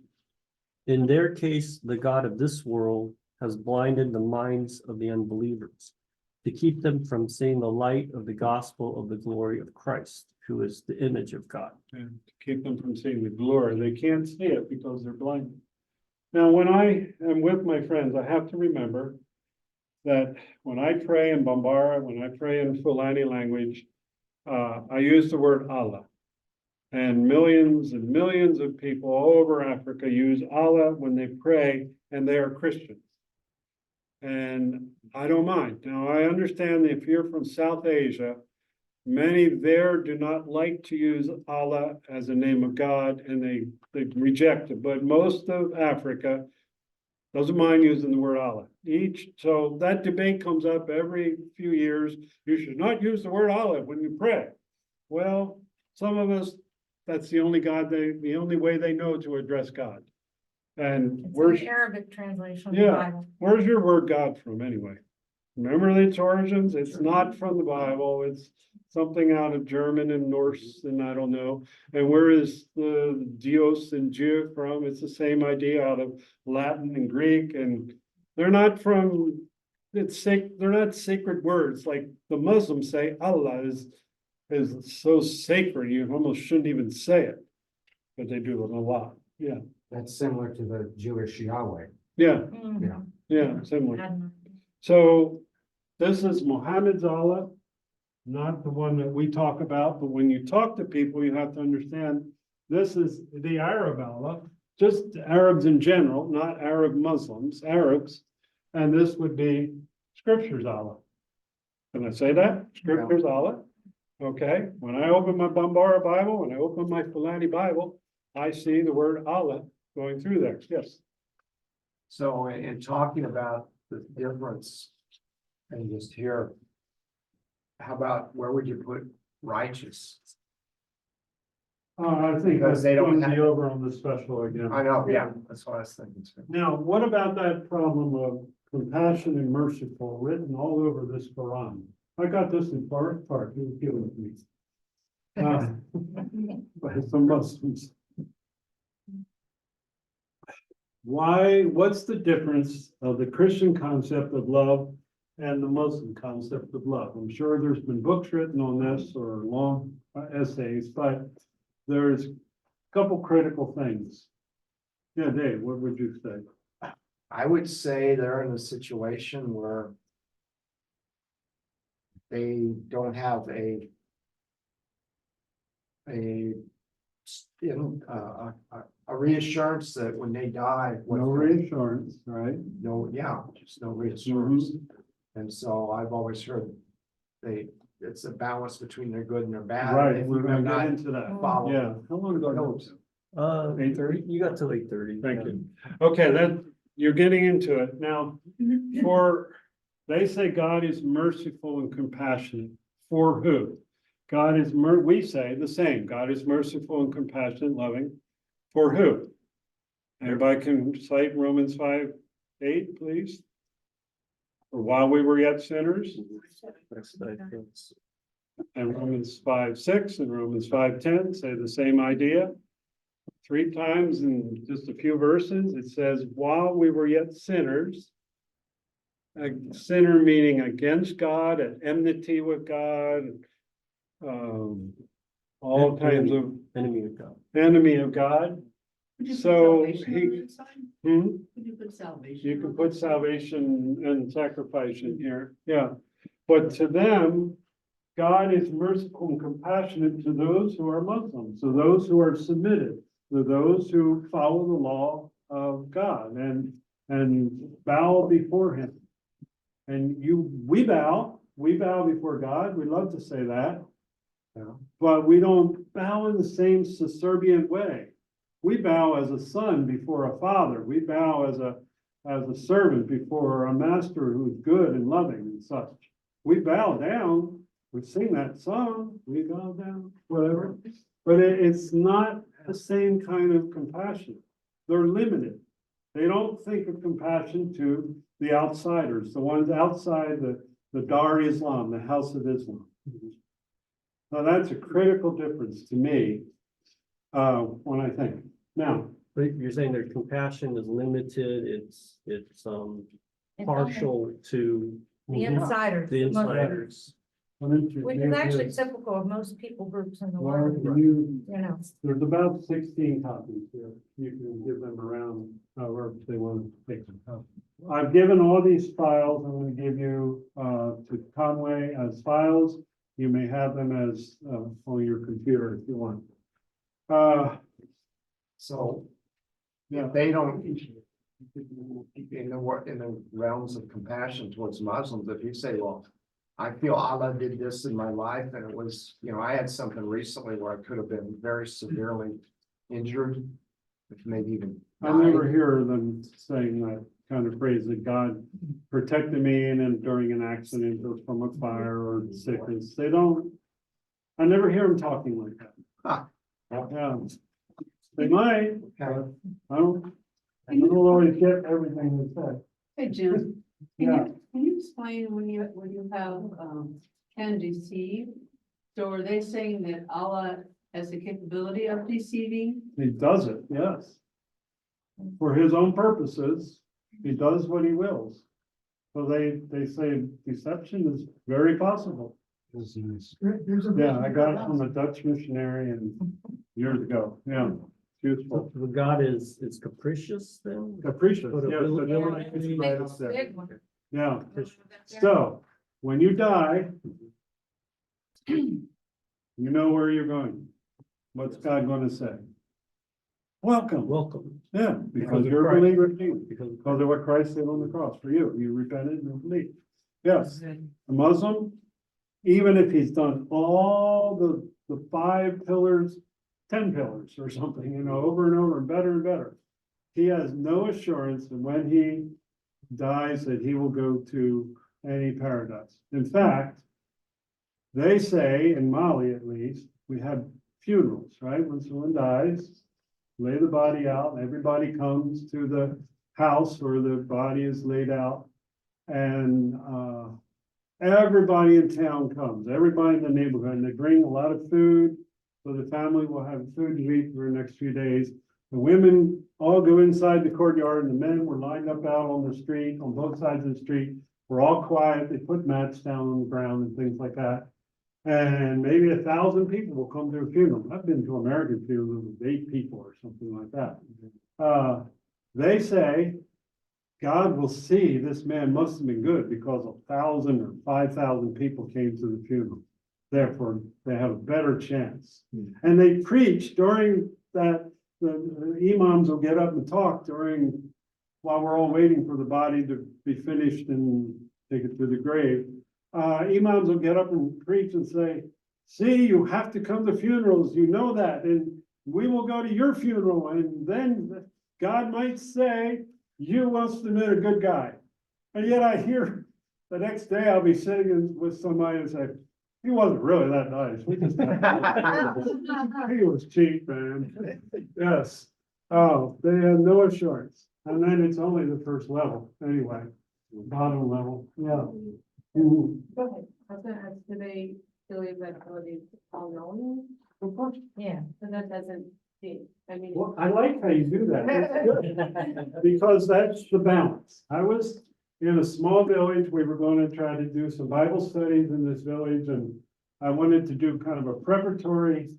Speaker 7: In their case, the God of this world has blinded the minds of the unbelievers to keep them from seeing the light of the gospel of the glory of Christ, who is the image of God.
Speaker 1: And to keep them from seeing the glory. They can't see it because they're blinded. Now, when I am with my friends, I have to remember that when I pray in Bambara, when I pray in Fulani language, I use the word Allah. And millions of people all over Africa use Allah when they pray, and they are Christians. And I don't mind. Now, I understand that if you're from South Asia, many there do not like to use Allah as a name of God, and they reject it. But most of Africa doesn't mind using the word Allah. So that debate comes up every few years. You should not use the word Allah when you pray. Well, some of us, that's the only way they know to address God. And
Speaker 3: It's an Arabic translation of the
Speaker 1: Yeah.
Speaker 3: Bible.
Speaker 1: where's your word God from anyway? Remember its origins? It's not from the Bible. It's something out of German and Norse, and I don't know. And where is the Dios and Dieu from? It's the same idea out of Latin and Greek, and they're not from, they're not sacred words like the Muslims say. Allah is so sacred, you almost shouldn't even say it, but they do it a lot. Yeah,
Speaker 8: That's similar to the Jewish Yahweh.
Speaker 1: yeah,
Speaker 3: Mhm.
Speaker 1: yeah, similar.
Speaker 3: I don't know.
Speaker 1: So this is Muhammad's Allah, not the one that we talk about, but when you talk to people, you have to understand this is the Arab Allah, just Arabs in general, not Arab Muslims, Arabs. And this would be Scripture's Allah. Can I say that? Scripture's Allah. Okay, when I open my Bambara Bible, when I open my Fulani Bible, I see the word Allah going through there. Yes.
Speaker 4: So in talking about the difference, and just here, how about where would you put righteous?
Speaker 1: I think
Speaker 4: Because they don't have-
Speaker 1: over on the special again.
Speaker 4: I know, yeah, that's what I was thinking too.
Speaker 1: Now, what about that problem of compassion and merciful written all over this Quran? I got this in part, it was given to me. By some Muslims. What's the difference of the Christian concept of love and the Muslim concept of love? I'm sure there's been books written on this or long essays, but there's a couple critical things. Yeah, Dave, what would you say?
Speaker 4: I would say they're in a situation where they don't have a reassurance that when they die.
Speaker 1: No reassurance, right?
Speaker 4: No, yeah, just no reassurance. And so I've always heard it's a balance between their good and their bad.
Speaker 1: Right,
Speaker 4: If
Speaker 1: we're
Speaker 4: you have
Speaker 1: gonna get
Speaker 4: not
Speaker 1: into that.
Speaker 4: followed-
Speaker 1: Yeah, how long ago? 8:30?
Speaker 7: You got till 8:30.
Speaker 1: Thank you. Okay, you're getting into it. Now, they say God is merciful and compassionate. For who? We say the same. God is merciful and compassionate, loving. For who? Everybody can cite Romans 5:8, please? For while we were yet sinners, and Romans 5:6 and Romans 5:10 say the same idea. 3 times in just a few verses, it says, while we were yet sinners. A sinner meaning against God, at enmity with God. All kinds of
Speaker 7: Enemy of God.
Speaker 1: enemy of God.
Speaker 5: Could you put
Speaker 1: So
Speaker 5: salvation on the inside? Could you put salvation?
Speaker 1: You can
Speaker 5: on
Speaker 1: put
Speaker 5: the inside?
Speaker 1: salvation and sacrifice in here, yeah. But to them, God is merciful and compassionate to those who are Muslims, to those who are submitted, to those who follow the law of God and bow before him. And we bow before God. We love to say that. But we don't bow in the same subservient way. We bow as a son before a father. We bow as a servant before a master who's good and loving and such. We bow down. We sing that song. We bow down, whatever. But it's not the same kind of compassion. They're limited. They don't think of compassion to the outsiders, the ones outside the Dar Islam, the House of Islam. Now, that's a critical difference to me, when I think. Now,
Speaker 7: But you're saying their compassion is limited, it's
Speaker 3: It's
Speaker 7: partial to
Speaker 3: The insiders.
Speaker 7: the insiders.
Speaker 3: Which is actually typical of most people groups in the
Speaker 1: Laura,
Speaker 3: world,
Speaker 1: can you,
Speaker 3: you know.
Speaker 1: there's about 16 copies here. You can give them around however they want to take them. I've given all these files. I'm going to give you to Conway as files. You may have them as on your computer if you want.
Speaker 4: So
Speaker 1: yeah,
Speaker 4: if they don't, in the realms of compassion towards Muslims, if you say, well, I feel Allah did this in my life and it was, I had something recently where I could have been very severely injured, if maybe even
Speaker 1: I never
Speaker 4: died.
Speaker 1: hear them saying that kind of phrase, that God protected me and during an accident or from a fire or sickness. They don't, I never hear them talking like that.
Speaker 4: Huh.
Speaker 1: Yeah. They might, but I don't always get everything they say.
Speaker 5: Hey, Jim,
Speaker 1: Yeah.
Speaker 5: can you explain when you have, can deceive? So are they saying that Allah has the capability of deceiving?
Speaker 1: He does it, yes. For his own purposes, he does what he wills. So they say deception is very possible. Yeah, I got it from a Dutch missionary and years ago, yeah. Useful.
Speaker 7: So the God is capricious then?
Speaker 1: Capricious,
Speaker 7: But it
Speaker 1: yes,
Speaker 7: will-
Speaker 1: but
Speaker 7: will
Speaker 1: you're-
Speaker 7: actually-
Speaker 3: Big one.
Speaker 1: yeah. So, when you die, you know where you're going. What's God gonna say? Welcome,
Speaker 7: Welcome.
Speaker 1: yeah, because
Speaker 7: Because of
Speaker 1: you're a
Speaker 7: Christ.
Speaker 1: believer in Jesus.
Speaker 7: Because
Speaker 1: Because of what Christ did on the cross for you, you repented and believed. Yes, a Muslim, even if he's done all the 5 pillars, 10 pillars or something, over and over and better. He has no assurance that when he dies that he will go to any paradise. In fact, they say in Mali at least, we have funerals, right? When someone dies, lay the body out, and everybody comes to the house where the body is laid out. And everybody in town comes, everybody in the neighborhood, and they bring a lot of food. So the family will have food to eat for the next few days. The women all go inside the courtyard and the men were lined up out on the street, on both sides of the street. We're all quiet. They put mats down on the ground and things like that. And maybe 1,000 people will come to a funeral. I've been to American funerals with 8 people or something like that. They say God will see this man must have been good because 1,000 or 5,000 people came to the funeral. Therefore, they have a better chance. And they preach during that, the imams will get up and talk while we're all waiting for the body to be finished and take it to the grave. Imams will get up and preach and say, see, you have to come to funerals, you know that, and we will go to your funeral, and then God might say, you must have been a good guy. And yet I hear the next day I'll be sitting with somebody and say, he wasn't really that nice. We just he was cheap, man. Yes. Oh, they have no assurance. And then it's only the first level anyway, bottom level. Yeah. Mhm.
Speaker 5: Go ahead. Do they believe that ability is all knowing? Yeah, so that doesn't, I mean.
Speaker 1: Well, I like how you do that. That's good. Because that's the balance. I was in a small village. We were going to try to do some Bible studies in this village, and I wanted to do kind of a preparatory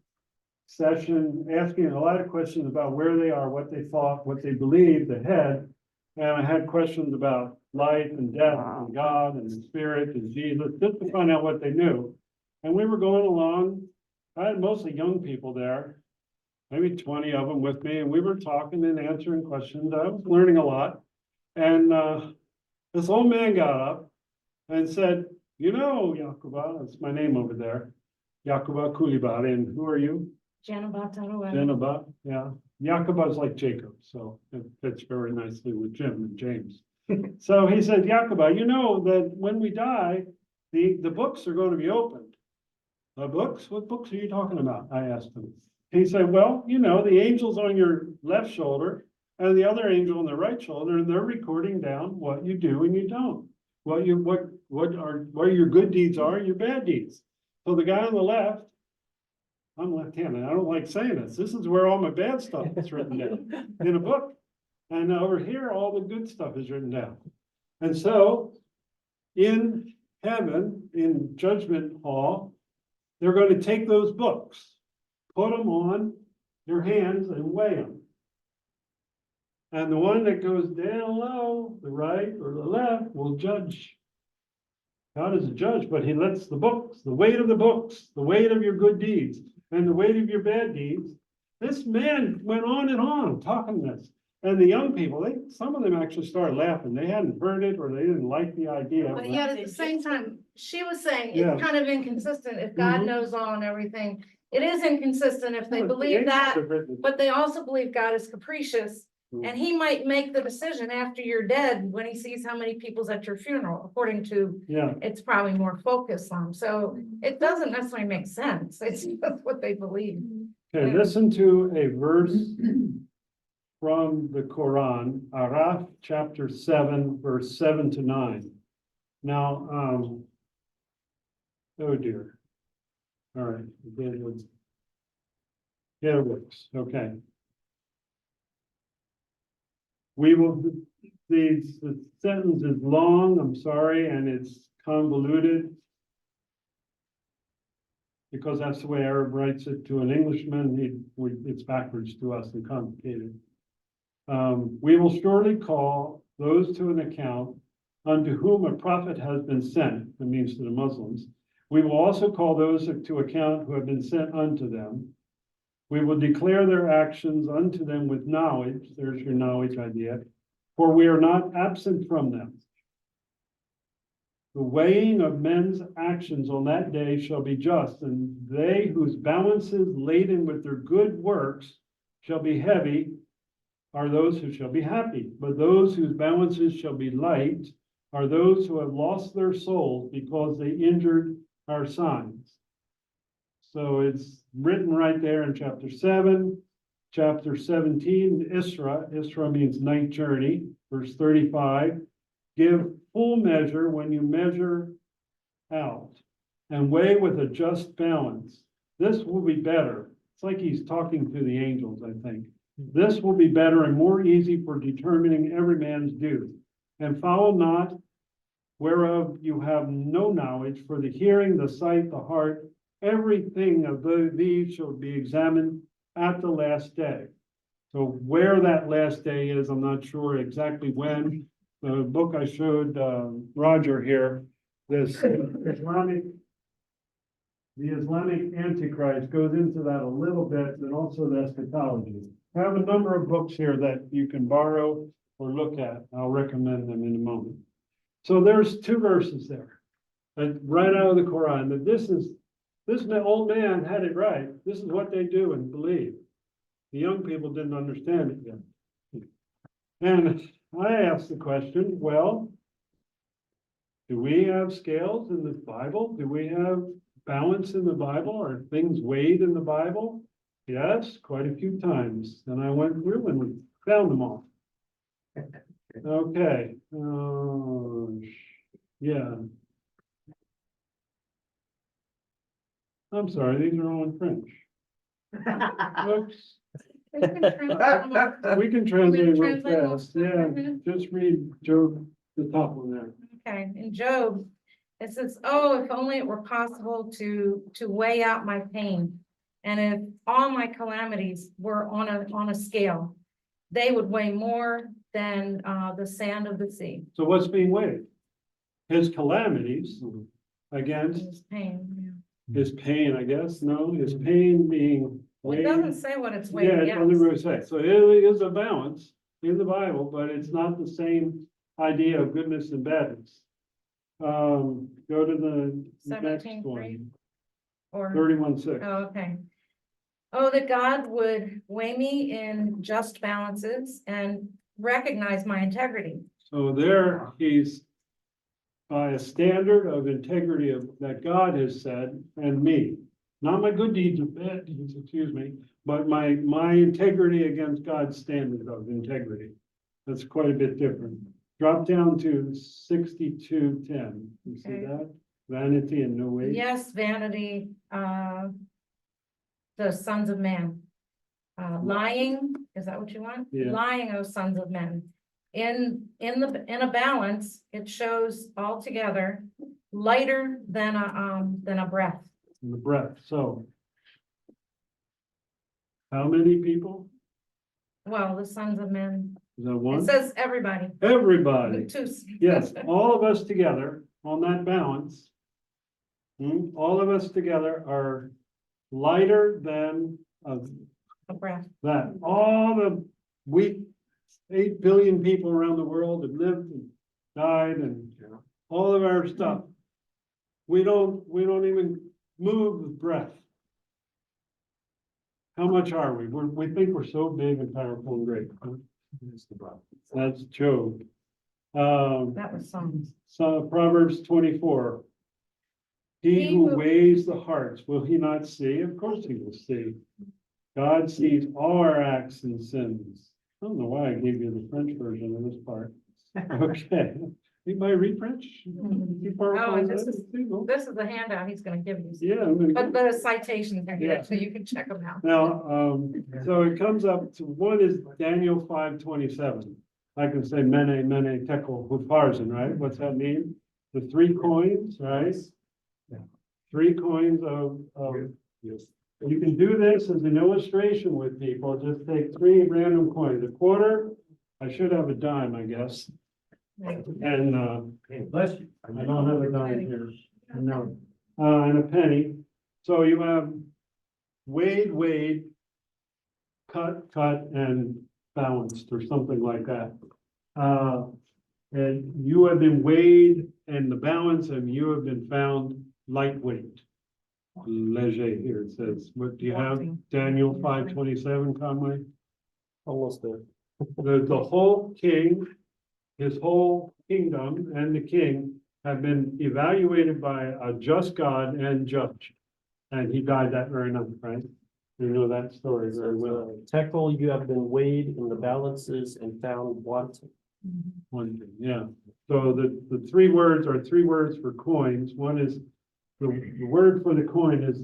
Speaker 1: session, asking a lot of questions about where they are, what they thought, what they believed ahead. And I had questions about life and death and God and the Spirit and Jesus, just to find out what they knew. And we were going along. I had mostly young people there, maybe 20 of them with me, and we were talking and answering questions. I was learning a lot. And this old man got up and said, Yakuba, that's my name over there, Yakuba Kulibali, and who are you? Janaba, yeah. Yakuba is like Jacob, so it fits very nicely with Jim and James. So he said, Yakuba, you know that when we die, the books are going to be opened. The books? What books are you talking about? I asked him. He said, well, the angel's on your left shoulder and the other angel on the right shoulder, and they're recording down what you do and you don't. What your good deeds are and your bad deeds. So the guy on the left, I'm left-handed. I don't like saying this. This is where all my bad stuff is written down in a book. And over here, all the good stuff is written down. And so in heaven, in judgment hall, they're going to take those books, put them on their hands and weigh them. And the one that goes down low, the right or the left, will judge. God is a judge, but he lets the books, the weight of the books, the weight of your good deeds, and the weight of your bad deeds this man went on and on talking this. And the young people, some of them actually started laughing. They hadn't heard it or they didn't like the idea.
Speaker 3: But yet at the same time, she was saying
Speaker 1: Yeah.
Speaker 3: it's kind of inconsistent if God
Speaker 1: Mhm.
Speaker 3: knows all and everything. It is inconsistent if they
Speaker 1: But the
Speaker 3: believe
Speaker 1: angels
Speaker 3: that,
Speaker 1: have written it.
Speaker 3: but they also believe God is capricious. And he might make the decision after you're dead when he sees how many people's at your funeral, according to,
Speaker 1: Yeah,
Speaker 3: it's probably more focused on. So it doesn't necessarily make sense. It's just what they believe.
Speaker 1: okay, listen to a verse from the Quran, Araf, chapter 7, verse 7 to 9. Now, oh dear. All right. Yeah, it works, okay. We will, the sentence is long, I'm sorry, and it's convoluted. Because that's the way Arab writes it to an Englishman, it's backwards to us and complicated. We will surely call those to an account unto whom a prophet has been sent, that means to the Muslims. We will also call those to account who have been sent unto them. We will declare their actions unto them with knowledge, there's your knowledge idea, for we are not absent from them. The weighing of men's actions on that day shall be just, and they whose balances laden with their good works shall be heavy are those who shall be happy. But those whose balances shall be light are those who have lost their souls because they injured our signs. So it's written right there in chapter 7, chapter 17, Isra means night journey, verse 35. Give full measure when you measure out and weigh with a just balance. This will be better. It's like he's talking to the angels, I think. This will be better and more easy for determining every man's due. And follow not whereof you have no knowledge, for the hearing, the sight, the heart, everything of these shall be examined at the last day. So where that last day is, I'm not sure exactly when. The book I showed Roger here, the Islamic Antichrist goes into that a little bit, and also the eschatology. I have a number of books here that you can borrow or look at. I'll recommend them in a moment. So there's two verses there, right out of the Quran, that this old man had it right. This is what they do and believe. The young people didn't understand it yet. And I asked the question, well, do we have scales in the Bible? Do we have balance in the Bible? Are things weighed in the Bible? Yes, quite a few times. And I went through and found them all. Okay. Yeah. I'm sorry, these are all in French. Oops.
Speaker 3: We can translate
Speaker 1: We can translate real
Speaker 3: translate
Speaker 1: fast.
Speaker 3: most of
Speaker 1: Yeah,
Speaker 3: it.
Speaker 1: just read Job, the top one there.
Speaker 3: Okay, in Job, it says, oh, if only it were possible to weigh out my pain. And if all my calamities were on a scale, they would weigh more than the sand of the sea.
Speaker 1: So what's being weighed? His calamities against
Speaker 3: His pain,
Speaker 1: his pain, I guess. No, his pain being
Speaker 3: well, it
Speaker 1: weighed.
Speaker 3: doesn't say what it's
Speaker 1: Yeah,
Speaker 3: weighed
Speaker 1: it doesn't really
Speaker 3: against.
Speaker 1: say. So it is a balance in the Bible, but it's not the same idea of goodness and badness. Go to the next
Speaker 3: 17:3
Speaker 1: one,
Speaker 3: Or,
Speaker 1: 31:6.
Speaker 3: oh, okay. Oh, that God would weigh me in just balances and recognize my integrity.
Speaker 1: So there, he's by a standard of integrity that God has said, and me, not my good deeds or bad deeds, excuse me, but my integrity against God's standard of integrity. That's quite a bit different. Drop down to 62:10. You see
Speaker 3: Okay.
Speaker 1: that? Vanity and no weight.
Speaker 3: Yes, vanity, the sons of man. Lying, is that what you want?
Speaker 1: Yeah.
Speaker 3: Lying, O sons of men. In a balance, it shows altogether lighter than a breath.
Speaker 1: In the breath, so. How many people?
Speaker 3: Well, the sons of men,
Speaker 1: Is that
Speaker 3: it
Speaker 1: one?
Speaker 3: says everybody.
Speaker 1: Everybody.
Speaker 3: Two.
Speaker 1: Yes, all of us together on that balance. All of us together are lighter than
Speaker 3: A breath.
Speaker 1: that all we 8 billion people around the world have lived and died and all of our stuff. We don't even move with breath. How much are we? We think we're so big and powerful and great. That's Job.
Speaker 3: That was some.
Speaker 1: So Proverbs 24. He who weighs the hearts, will he not see? Of course he will see. God sees all our acts and sins. I don't know why I gave you the French version of this part. Okay. Anybody read French?
Speaker 3: Oh, and this is the handout he's gonna give you.
Speaker 1: Yeah. I'm gonna
Speaker 3: But the citations are
Speaker 1: Yeah.
Speaker 3: here, so you can check them out.
Speaker 1: Now, so it comes up to, one is Daniel 5:27. I can say mene tekel upharsin, right? What's that mean? The 3 coins, right? 3 coins of,
Speaker 7: Yes.
Speaker 1: you can do this as an illustration with people. Just take 3 random coins, a quarter. I should have a dime, I guess. And,
Speaker 6: Bless you.
Speaker 1: I don't have a dime here. No. And a penny. So you have weighed, cut, and balanced or something like that. And you have been weighed and the balance and you have been found lightweight. Léger here it says. What do you have? Daniel 5:27, Conway?
Speaker 7: Almost there.
Speaker 1: The whole king, his whole kingdom and the king have been evaluated by a just God and judge. And he died that very night, right? You know that story very well.
Speaker 7: Tekel, you have been weighed in the balances and found wanting.
Speaker 1: One thing, yeah. So the 3 words are 3 words for coins. One is, the word for the coin is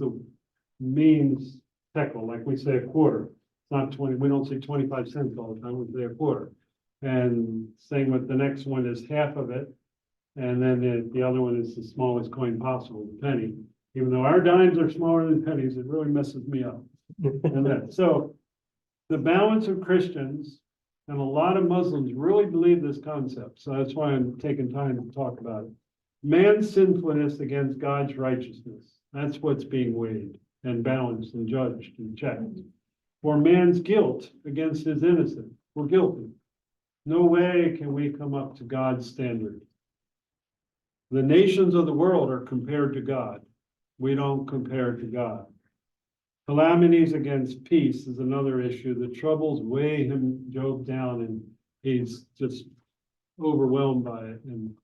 Speaker 1: means tekel, like we say a quarter. It's not 20, we don't say 25 cents all the time, we say a quarter. And same with the next one is half of it. And then the other one is the smallest coin possible, the penny. Even though our dimes are smaller than pennies, it really messes me up. And that, so the balance of Christians and a lot of Muslims really believe this concept. So that's why I'm taking time to talk about it. Man's sinfulness against God's righteousness. That's what's being weighed and balanced and judged and checked. For man's guilt against his innocence. We're guilty. No way can we come up to God's standard. The nations of the world are compared to God. We don't compare to God. Calamities against peace is another issue. The troubles weigh Job down and he's just overwhelmed by it and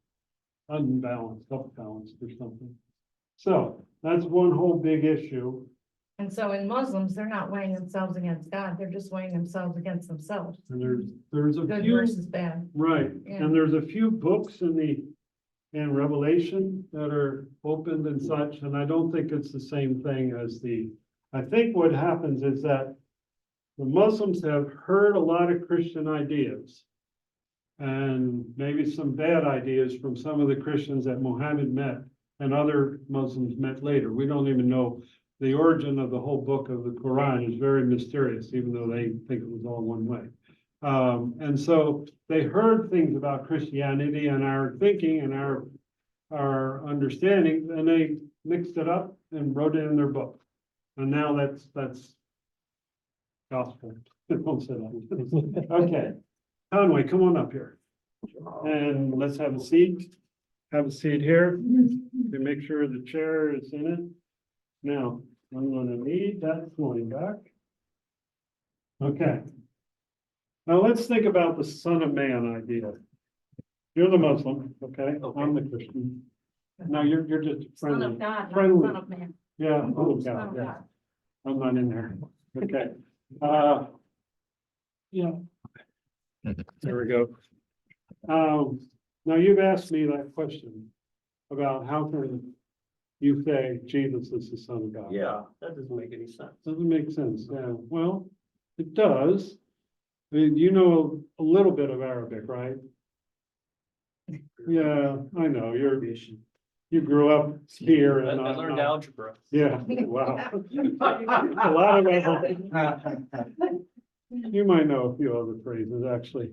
Speaker 1: unbalanced, unbalanced or something. So that's one whole big issue.
Speaker 3: And so in Muslims, they're not weighing themselves against God, they're just weighing themselves against themselves.
Speaker 1: And there's a
Speaker 3: Good
Speaker 1: few,
Speaker 3: versus bad.
Speaker 1: right,
Speaker 3: Yeah.
Speaker 1: and there's a few books in Revelation that are opened and such, and I don't think it's the same thing as I think what happens is that the Muslims have heard a lot of Christian ideas and maybe some bad ideas from some of the Christians that Muhammad met and other Muslims met later. We don't even know the origin of the whole book of the Quran is very mysterious, even though they think it was all one way. And so they heard things about Christianity and our thinking and our understanding, and they mixed it up and wrote it in their book. And now that's gospel. Don't say that. Okay. Conway, come on up here. And let's have a seat. Have a seat here to make sure the chair is in it. Now, I'm gonna need that coin back. Okay. Now let's think about the Son of Man idea. You're the Muslim, okay? I'm the Christian. No, you're just
Speaker 3: Son
Speaker 1: friendly.
Speaker 3: of God, not
Speaker 1: Friendly.
Speaker 3: son of man.
Speaker 1: Yeah, oh
Speaker 3: Son
Speaker 1: God,
Speaker 3: of
Speaker 1: yeah.
Speaker 3: God.
Speaker 1: I'm not in there. Okay. Yeah. There we go. Now you've asked me that question about how can you say Jesus is the Son of God?
Speaker 7: Yeah, that doesn't make any sense.
Speaker 1: Doesn't make sense. Yeah, well, it does. I mean, you know a little bit of Arabic, right? Yeah, I know. You grew up here
Speaker 7: I
Speaker 1: and
Speaker 7: learned algebra.
Speaker 1: Yeah, wow. A lot of you might know a few other phrases, actually.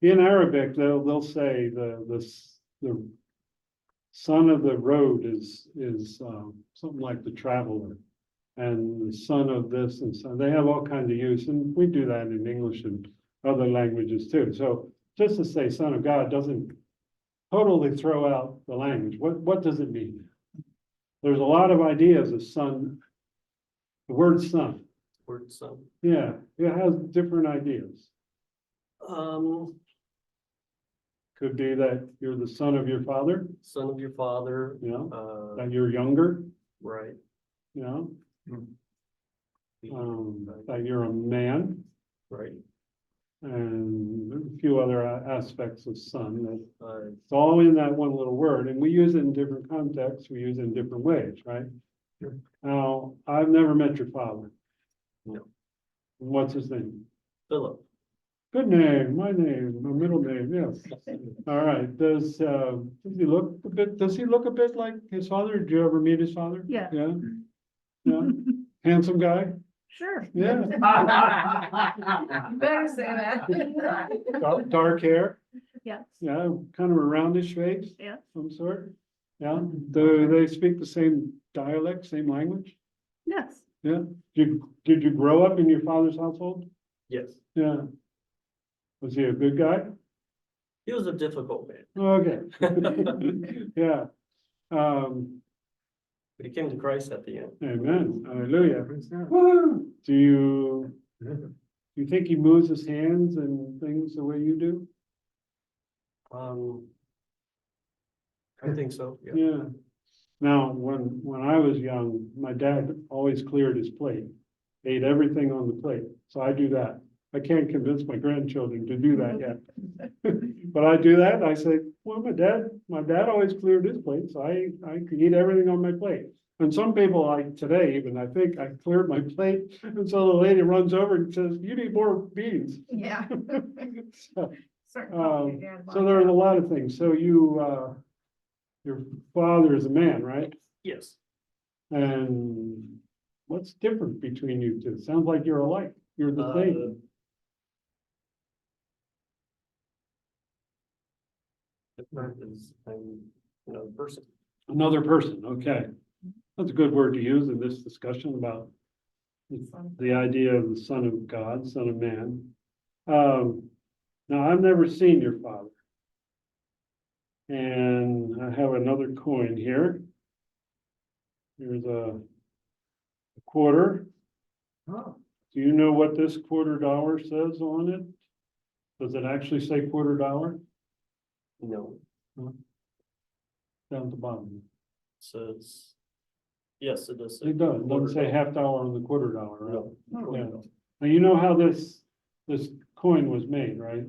Speaker 1: In Arabic, they'll say the son of the road is something like the traveler. and the son of this and so, they have all kinds of use, and we do that in English and other languages too. So just to say son of God doesn't totally throw out the language. What does it mean? There's a lot of ideas of son, the word son.
Speaker 2: Word son.
Speaker 1: Yeah, it has different ideas. Could be that you're the son of your father,
Speaker 2: Son of your father,
Speaker 1: you know,
Speaker 2: uh,
Speaker 1: that you're younger,
Speaker 2: right.
Speaker 1: you know, that you're a man,
Speaker 2: Right,
Speaker 1: and a few other aspects of son that
Speaker 2: uh,
Speaker 1: it's all in that one little word, and we use it in different contexts, we use it in different ways, right?
Speaker 2: Sure.
Speaker 1: Now, I've never met your father.
Speaker 2: No.
Speaker 1: What's his name?
Speaker 2: Philip.
Speaker 1: Good name, my middle name, yes. All right, does he look a bit like his father? Did you ever meet his father?
Speaker 3: Yeah.
Speaker 1: Yeah? Yeah, handsome guy?
Speaker 3: Sure.
Speaker 1: Yeah,
Speaker 3: Better say that.
Speaker 1: dark hair,
Speaker 3: Yes,
Speaker 1: yeah, kind of a roundish face,
Speaker 3: yes,
Speaker 1: some sort. Yeah, do they speak the same dialect, same language?
Speaker 3: yes.
Speaker 1: Yeah, did you grow up in your father's household?
Speaker 2: Yes,
Speaker 1: Yeah. Was he a good guy?
Speaker 2: he was a difficult man,
Speaker 1: Okay. Yeah.
Speaker 2: but he came to Christ at the end.
Speaker 1: Amen. Hallelujah. Woo! Do you think he moves his hands and things the way you do?
Speaker 2: I think so, yeah.
Speaker 1: Yeah. Now, when I was young, my dad always cleared his plate, ate everything on the plate. So I do that. I can't convince my grandchildren to do that yet. But I do that. I say, well, my dad always cleared his plate, so I can eat everything on my plate. And some people like today, even I think I cleared my plate, and so the lady runs over and says, you need more beans.
Speaker 3: Yeah.
Speaker 1: So,
Speaker 3: Certain coffee, Dad,
Speaker 1: so there's a lot of things. So your father is a man, right?
Speaker 2: Yes,
Speaker 1: And what's different between you two? Sounds like you're alike. You're the same.
Speaker 2: different is, I'm another person.
Speaker 1: Another person, okay. That's a good word to use in this discussion about the idea of the Son of God, Son of Man. Now, I've never seen your father. And I have another coin here. Here's a quarter.
Speaker 4: Oh,
Speaker 1: Do you know what this $quarter says on it? Does it actually say $quarter?
Speaker 2: No,
Speaker 1: Down at the bottom.
Speaker 2: says, yes, it does. say
Speaker 1: It does. It doesn't say
Speaker 2: $quarter.
Speaker 1: $half on the $quarter, right?
Speaker 2: No.
Speaker 1: Yeah. Now, you know how this coin was made, right?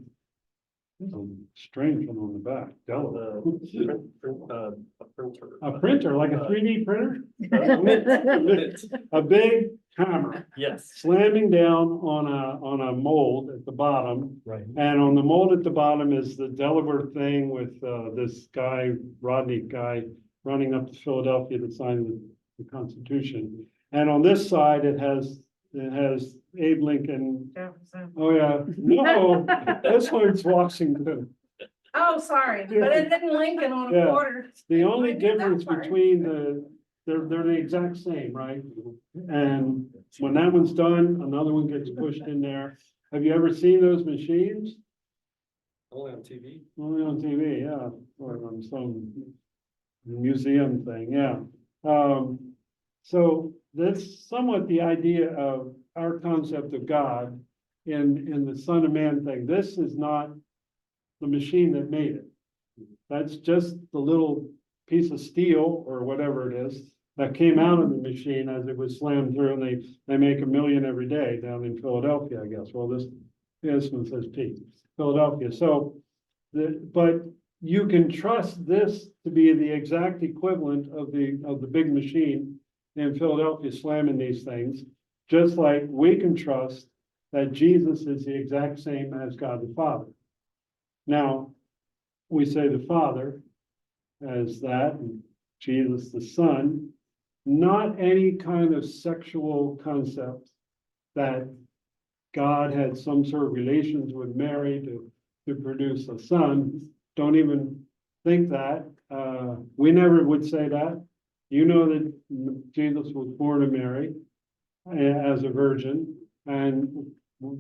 Speaker 1: There's a strange one on the back, Delaware.
Speaker 2: A printer.
Speaker 1: A printer, like a 3D printer?
Speaker 2: Mint.
Speaker 1: A big hammer
Speaker 2: Yes,
Speaker 1: slamming down on a mold at the bottom.
Speaker 2: right.
Speaker 1: And on the mold at the bottom is the Delaware thing with this guy, Rodney guy, running up to Philadelphia to sign the Constitution. And on this side, it has Abe Lincoln.
Speaker 3: Jefferson.
Speaker 1: Oh, yeah. No, this one's Washington.
Speaker 3: Oh, sorry, but it didn't Lincoln on a
Speaker 1: Yeah.
Speaker 3: quarter.
Speaker 1: The only
Speaker 3: I knew that
Speaker 1: difference
Speaker 3: part.
Speaker 1: between they're the exact same, right? And when that one's done, another one gets pushed in there. Have you ever seen those machines?
Speaker 2: Only on TV.
Speaker 1: Only on TV, yeah, or on some museum thing, yeah. So that's somewhat the idea of our concept of God in the Son of Man thing. This is not the machine that made it. That's just the little piece of steel or whatever it is that came out of the machine as it was slammed through, and they make 1 million every day down in Philadelphia, I guess. Well, this one says P, Philadelphia. So but you can trust this to be the exact equivalent of the big machine in Philadelphia slamming these things, just like we can trust that Jesus is the exact same as God the Father. Now, we say the Father as that, and Jesus the Son, not any kind of sexual concept that God had some sort of relations with Mary to produce a son. Don't even think that. We never would say that. You know that Jesus was born of Mary. as a virgin. And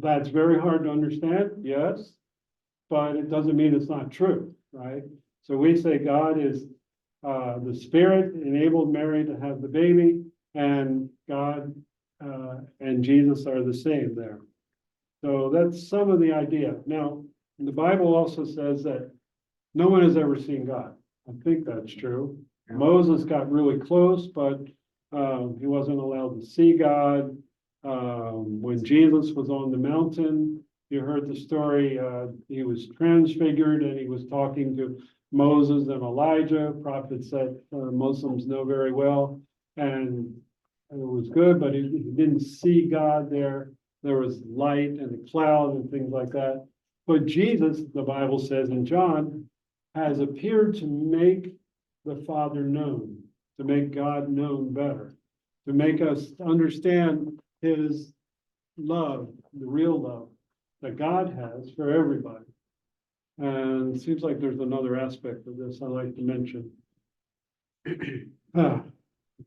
Speaker 1: that's very hard to understand, yes, but it doesn't mean it's not true, right? So we say God is, the Spirit enabled Mary to have the baby, and God, and Jesus are the same there. So that's some of the idea. Now, the Bible also says that no one has ever seen God. I think that's true. Moses got really close, but he wasn't allowed to see God. When Jesus was on the mountain, you heard the story, he was transfigured and he was talking to Moses and Elijah, prophets that Muslims know very well. And it was good, but he didn't see God there. There was light and a cloud and things like that. But Jesus, the Bible says in John, has appeared to make the Father known, to make God known better, to make us understand his love, the real love that God has for everybody. And it seems like there's another aspect of this I'd like to mention. I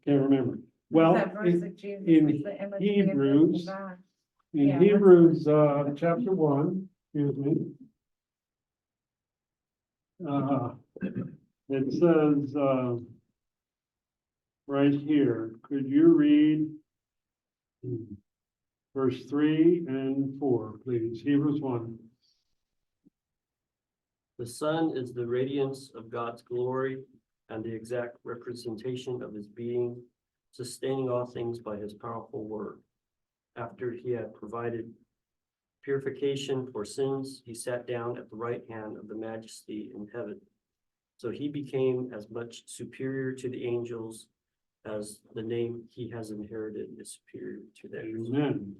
Speaker 1: can't remember. Well,
Speaker 3: That verse that Jesus
Speaker 1: in
Speaker 3: is the image of the
Speaker 1: Hebrews,
Speaker 3: invisible God.
Speaker 1: in
Speaker 3: Yeah,
Speaker 1: Hebrews, chapter 1, excuse me. It says, right here, could you read verse 3 and 4, please? Hebrews 1.
Speaker 2: The Son is the radiance of God's glory and the exact representation of his being, sustaining all things by his powerful word. After he had provided purification for sins, he sat down at the right hand of the Majesty in heaven. So he became as much superior to the angels as the name he has inherited is superior to theirs.
Speaker 1: Amen.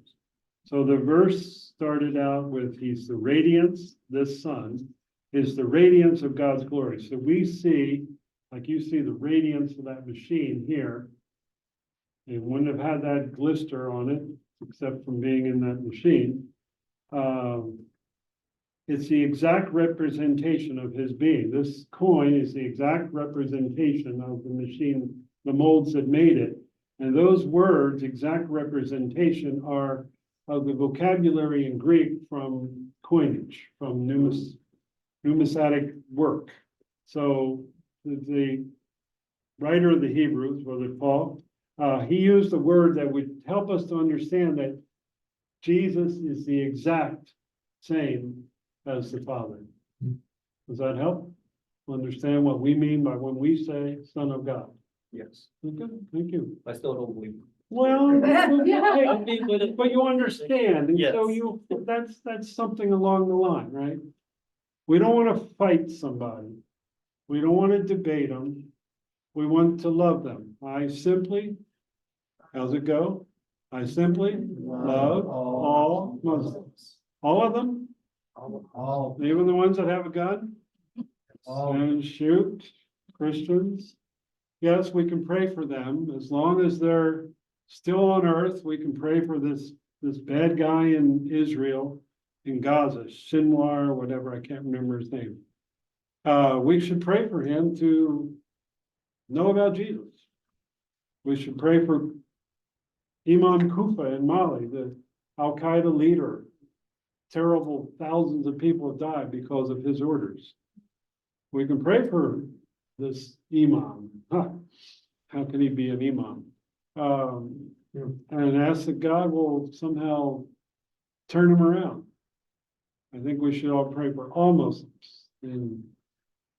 Speaker 1: So the verse started out with, he's the radiance, this Son is the radiance of God's glory. So we see, like you see the radiance of that machine here. It wouldn't have had that glister on it, except from being in that machine. It's the exact representation of his being. This coin is the exact representation of the machine, the molds that made it. And those words, exact representation, are of the vocabulary in Greek from coinage, from numismatic work. So the writer of the Hebrews, was it Paul? He used a word that would help us to understand that Jesus is the exact same as the Father. Does that help? Understand what we mean by when we say Son of God?
Speaker 2: Yes,
Speaker 1: Okay, thank you.
Speaker 2: I still don't believe.
Speaker 1: Well,
Speaker 2: But
Speaker 1: but you understand, and so
Speaker 2: Yes.
Speaker 1: you, that's something along the line, right? We don't want to fight somebody. We don't want to debate them. We want to love them. How's it go? I simply love all Muslims. All of them,
Speaker 6: All,
Speaker 1: even the ones that have a gun
Speaker 6: all,
Speaker 1: and shoot Christians. Yes, we can pray for them. As long as they're still on earth, we can pray for this bad guy in Israel, in Gaza, Sinwar, or whatever, I can't remember his name. We should pray for him to know about Jesus. We should pray for Imam Kufa in Mali, the Al-Qaeda leader. Terrible, thousands of people have died because of his orders. We can pray for this imam. How can he be an imam? And ask that God will somehow turn him around. I think we should all pray for all Muslims in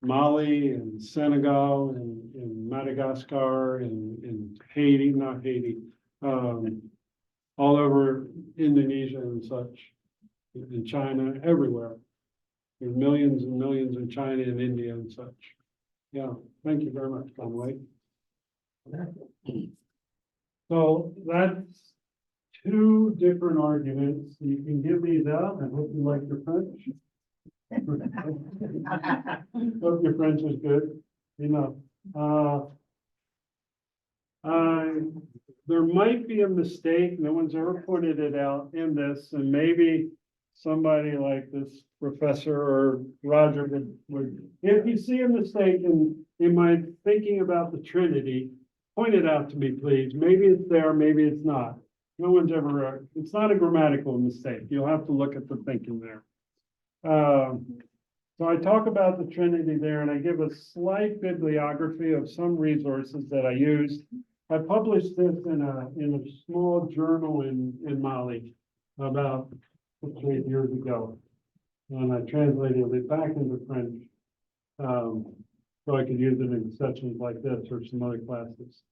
Speaker 1: Mali and Senegal and in Madagascar and in Haiti, not Haiti, all over Indonesia and such, in China, everywhere. There's millions and millions in China and India and such. Yeah, thank you very much, Conway. So that's two different arguments. You can give these out. I hope you like your French. Hope your French is good. Enough. There might be a mistake. No one's ever pointed it out in this, and maybe somebody like this professor or Roger would, if you see a mistake in my thinking about the Trinity, point it out to me, please. Maybe it's there, maybe it's not. No one's ever, it's not a grammatical mistake. You'll have to look at the thinking there. So I talk about the Trinity there, and I give a slight bibliography of some resources that I used. I published this in a small journal in Mali about 8 years ago. And I translated it back into French. So I could use it in sessions like this or some other classes.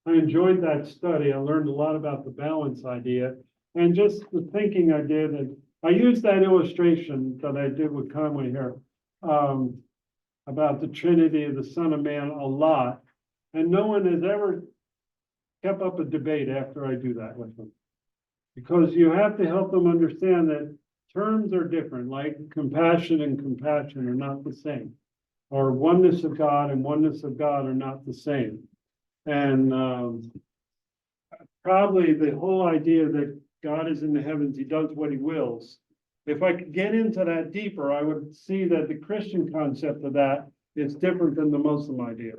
Speaker 1: I enjoyed that study. I learned a lot about the balance idea and just the thinking I did. And I used that illustration that I did with Conway here, about the Trinity of the Son of Man a lot. And no one has ever kept up a debate after I do that with them. Because you have to help them understand that terms are different, like compassion and compassion are not the same. Or oneness of God and oneness of God are not the same. And probably the whole idea that God is in the heavens, he does what he wills. If I could get into that deeper, I would see that the Christian concept of that is different than the Muslim idea.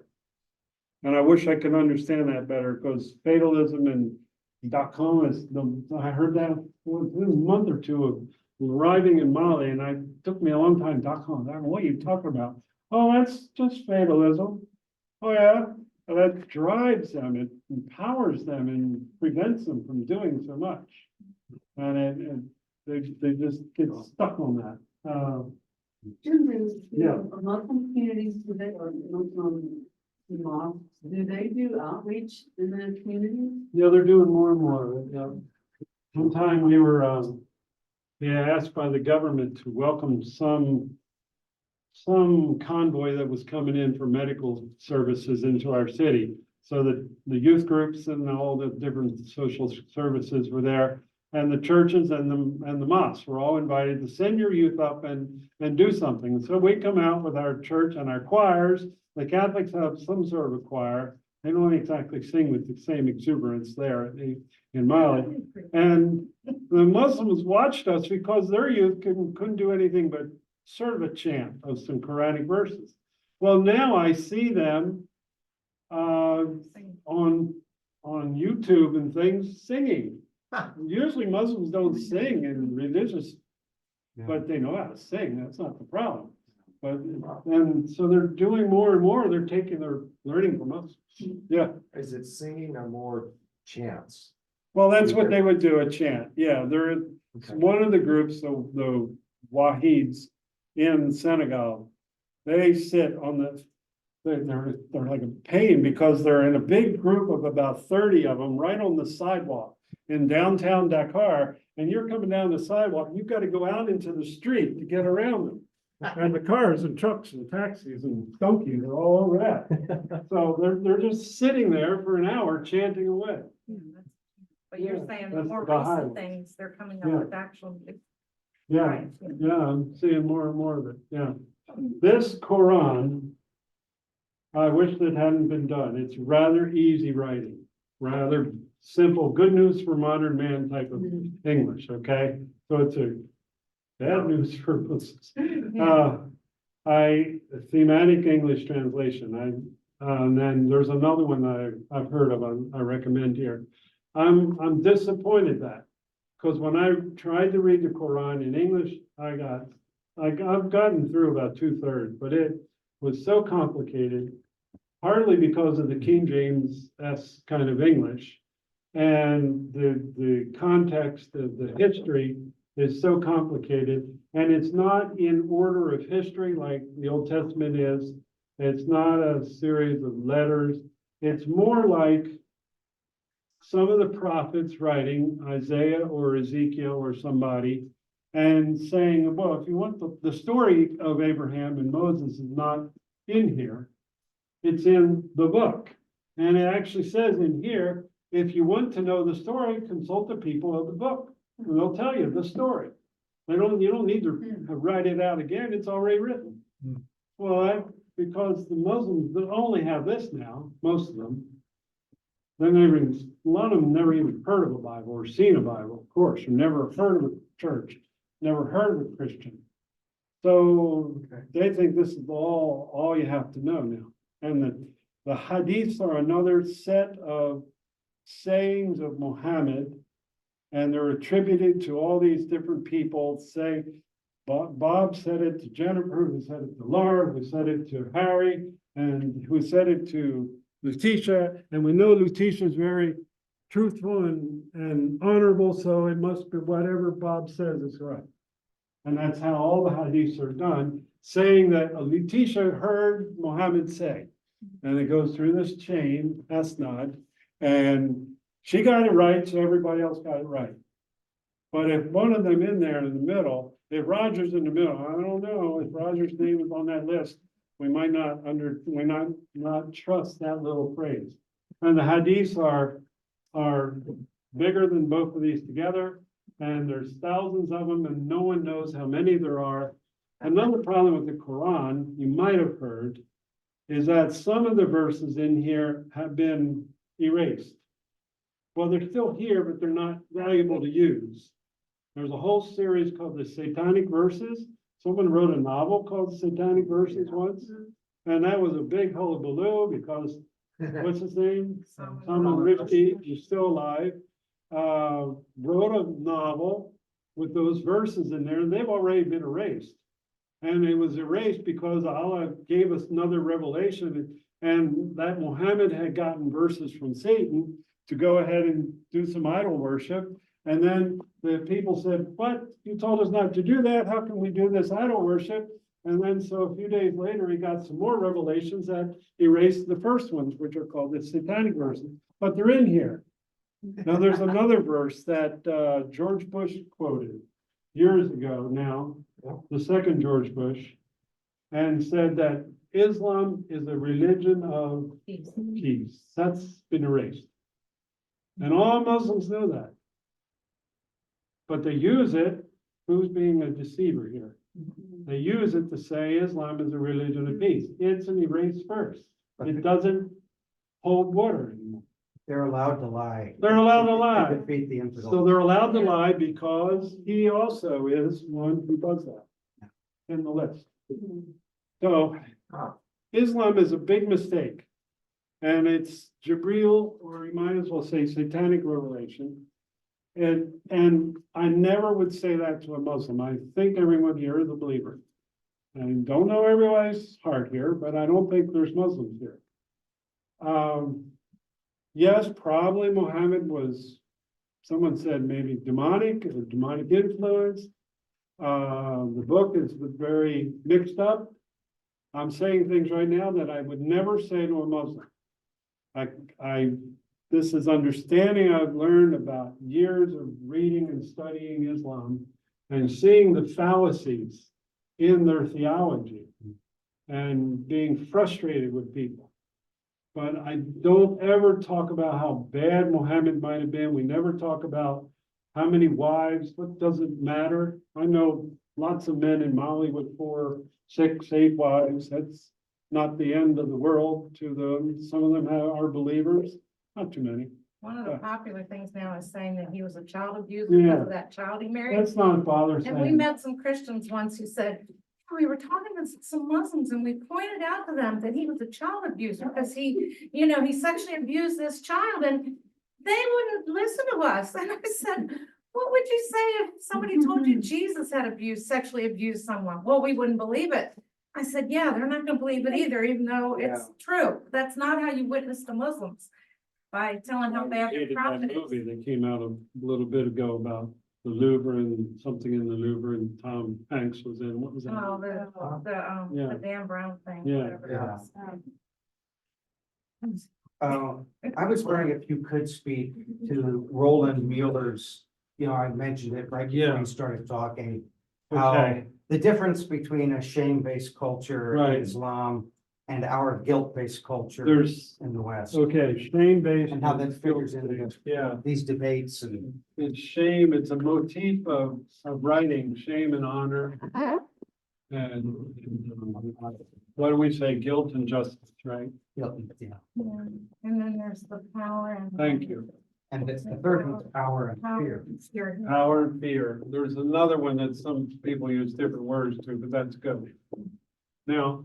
Speaker 1: And I wish I could understand that better, because fatalism and .com is, I heard that a month or two of arriving in Mali, and it took me a long time, .com, what are you talking about? Oh, that's just fatalism. Oh, yeah. Well, that drives them, it empowers them and prevents them from doing so much. And they just get stuck on that. Yeah.
Speaker 5: Muslim communities today, or Muslim mosques, do they do outreach in the community?
Speaker 1: Yeah, they're doing more and more. Yeah. One time we were asked by the government to welcome some convoy that was coming in for medical services into our city. So that the youth groups and all the different social services were there, and the churches and the mosques were all invited to send your youth up and do something. So we come out with our church and our choirs. The Catholics have some sort of a choir. They don't exactly sing with the same exuberance there in Mali. And the Muslims watched us because their youth couldn't do anything but sort of a chant of some Quranic verses. Well, now I see them on YouTube and things singing. Usually Muslims don't sing in religious, but they know how to sing. That's not the problem. But and so they're doing more and more. They're learning from us. Yeah.
Speaker 4: Is it singing or more chants?
Speaker 1: Well, that's what they would do, a chant. Yeah, it's one of the groups, the Wahids in Senegal. They sit on they're like a pain because they're in a big group of about 30 of them right on the sidewalk in downtown Dakar. And you're coming down the sidewalk, and you've got to go out into the street to get around them. And the cars and trucks and taxis and donkeys are all over that. So they're just sitting there for an hour chanting away.
Speaker 3: But you're saying the
Speaker 1: that's
Speaker 3: more
Speaker 1: the Baha'i.
Speaker 3: recent things, they're coming up
Speaker 1: Yeah.
Speaker 3: with actual.
Speaker 1: Yeah,
Speaker 3: Right.
Speaker 1: yeah, I'm seeing more and more of it, yeah. This Quran, I wish that hadn't been done. It's rather easy writing, rather simple, good news for modern man type of English, okay? So it's a bad news for Muslims. Thematic English translation, and then there's another one that I've heard of, I recommend here. I'm disappointed that, because when I tried to read the Quran in English, I've gotten through about 2/3, but it was so complicated, partly because of the King James kind of English, and the context of the history is so complicated, and it's not in order of history like the Old Testament is. It's not a series of letters. It's more like some of the prophets writing, Isaiah or Ezekiel or somebody, and saying, well, if you want the story of Abraham and Moses is not in here, it's in the book. And it actually says in here, if you want to know the story, consult the people of the book, and they'll tell you the story. You don't need to write it out again, it's already written. Well, because the Muslims only have this now, most of them. A lot of them never even heard of a Bible or seen a Bible, of course, or never heard of a church, never heard of a Christian. So they think this is all you have to know now. And the hadiths are another set of sayings of Muhammad, and they're attributed to all these different people. Say, Bob said it to Jennifer, who said it to Laura, who said it to Harry, and who said it to Letitia. And we know Letitia is very truthful and honorable, so it must be whatever Bob says is right. And that's how all the hadiths are done, saying that Letitia heard Muhammad say. And it goes through this chain, Asnad, and she got it right, so everybody else got it right. But if one of them in there in the middle, if Roger's in the middle, I don't know, if Roger's name is on that list, we might not not trust that little phrase. And the hadiths are bigger than both of these together, and there's thousands of them, and no one knows how many there are. Another problem with the Quran, you might have heard, is that some of the verses in here have been erased. Well, they're still here, but they're not valuable to use. There's a whole series called the Satanic Verses. Someone wrote a novel called Satanic Verses once, and that was a big hullabaloo because what's his name? Salman Rushdie, who's still alive, wrote a novel with those verses in there, and they've already been erased. And it was erased because Allah gave us another revelation, and that Muhammad had gotten verses from Satan to go ahead and do some idol worship. And then the people said, "What? You told us not to do that. How can we do this idol worship?" And then so a few days later, he got some more revelations that erased the first ones, which are called the Satanic verses, but they're in here. Now, there's another verse that George Bush quoted years ago now, the second George Bush, and said that Islam is a religion of peace. That's been erased. And all Muslims know that. But they use it, who's being a deceiver here? They use it to say Islam is a religion of peace. It's an erased verse. It doesn't hold water anymore.
Speaker 8: They're allowed to lie.
Speaker 1: They're allowed to lie.
Speaker 8: To defeat the infidel.
Speaker 1: So they're allowed to lie because he also is one who does that in the list. So Islam is a big mistake. And it's Jibreel, or you might as well say satanic revelation. And I never would say that to a Muslim. I think everyone here is a believer. I don't know everybody's heart here, but I don't think there's Muslims here. Yes, probably Muhammad was, someone said maybe demonic, a demonic influence. The book is very mixed up. I'm saying things right now that I would never say to a Muslim. This is understanding I've learned about years of reading and studying Islam and seeing the fallacies in their theology and being frustrated with people. But I don't ever talk about how bad Muhammad might have been. We never talk about how many wives, what does it matter? I know lots of men in Mali with 4, 6, 8 wives. That's not the end of the world to them. Some of them are believers, not too many.
Speaker 3: One of the popular things now is saying that he was a child abuser because of that child he married.
Speaker 1: That's not Father
Speaker 3: And we
Speaker 1: saying.
Speaker 3: met some Christians once who said, we were talking to some Muslims and we pointed out to them that he was a child abuser because he, he sexually abused this child and they wouldn't listen to us. And I said, what would you say if somebody told you Jesus had sexually abused someone? Well, we wouldn't believe it. I said, yeah, they're not gonna believe it either, even though it's true. That's not how you witness to Muslims, by telling how bad their
Speaker 1: Hated
Speaker 3: prophet
Speaker 1: that
Speaker 3: is.
Speaker 1: movie that came out a little bit ago about the Louvre and something in the Louvre, and Tom Hanks was in. What was that?
Speaker 3: Oh,
Speaker 1: Yeah.
Speaker 3: the Dan Brown thing,
Speaker 1: Yeah.
Speaker 3: whatever it was.
Speaker 8: I was wondering if you could speak to Roland Mueller's, I mentioned it right before you started talking. How
Speaker 1: Okay.
Speaker 8: the difference between a shame-based culture
Speaker 1: Right.
Speaker 8: in Islam and our guilt-based culture
Speaker 1: There's,
Speaker 8: in the West.
Speaker 1: okay, shame-based.
Speaker 8: And how that figures into
Speaker 1: Yeah,
Speaker 8: these debates and.
Speaker 1: it's shame, it's a motif of writing, shame and honor. And what do we say, guilt and justice, right?
Speaker 8: Yeah.
Speaker 3: Yeah. And then there's the power and.
Speaker 1: Thank you.
Speaker 8: And the third one's power and fear.
Speaker 3: Fear.
Speaker 1: Power and fear. There's another one that some people use different words to, but that's good. Now,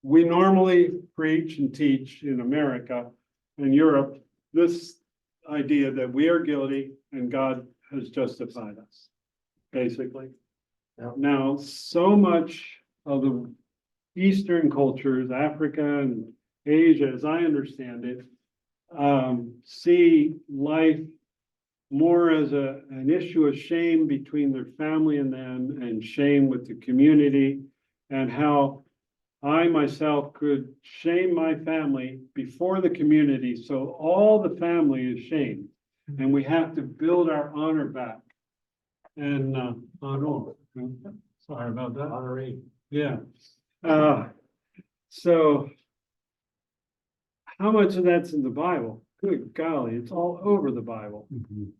Speaker 1: we normally preach and teach in America and Europe this idea that we are guilty and God has justified us, basically.
Speaker 4: Yeah.
Speaker 1: Now, so much of the Eastern cultures, Africa and Asia, as I understand it, see life more as an issue of shame between their family and them, and shame with the community, and how I myself could shame my family before the community, so all the family is shamed, and we have to build our honor back. And honor, sorry about that.
Speaker 4: Honoree.
Speaker 1: Yeah. So how much of that's in the Bible? Good golly, it's all over the Bible.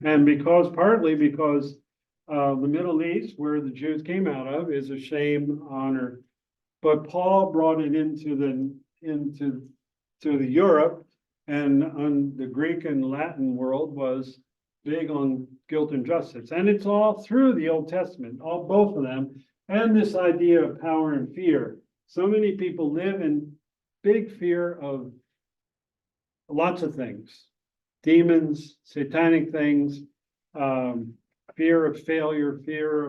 Speaker 1: And partly because the Middle East, where the Jews came out of, is a shame, honor. But Paul brought it into the Europe, and on the Greek and Latin world was big on guilt and justice. And it's all through the Old Testament, both of them, and this idea of power and fear. So many people live in big fear of lots of things, demons, satanic things, fear of failure,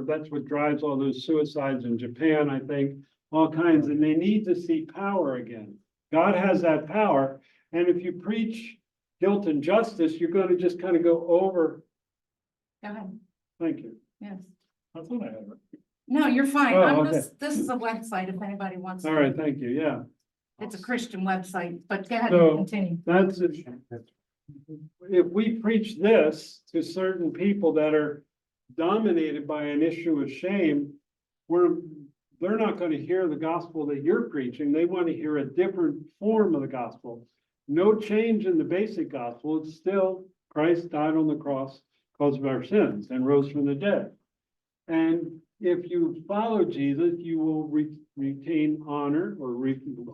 Speaker 1: that's what drives all those suicides in Japan, I think, all kinds, and they need to see power again. God has that power, and if you preach guilt and justice, you're going to just kind of go over.
Speaker 3: Go ahead.
Speaker 1: Thank you.
Speaker 3: Yes.
Speaker 1: I thought I had it.
Speaker 3: No, you're fine.
Speaker 1: Oh,
Speaker 3: I'm
Speaker 1: okay.
Speaker 3: just, this is a website if anybody wants.
Speaker 1: All
Speaker 3: to-
Speaker 1: right, thank you, yeah.
Speaker 3: It's a Christian website, but go ahead
Speaker 1: So-
Speaker 3: and continue.
Speaker 1: That's it. If we preach this to certain people that are dominated by an issue of shame, they're not going to hear the gospel that you're preaching. They want to hear a different form of the gospel. No change in the basic gospel. It's still Christ died on the cross because of our sins and rose from the dead. And if you follow Jesus, you will retain honor, or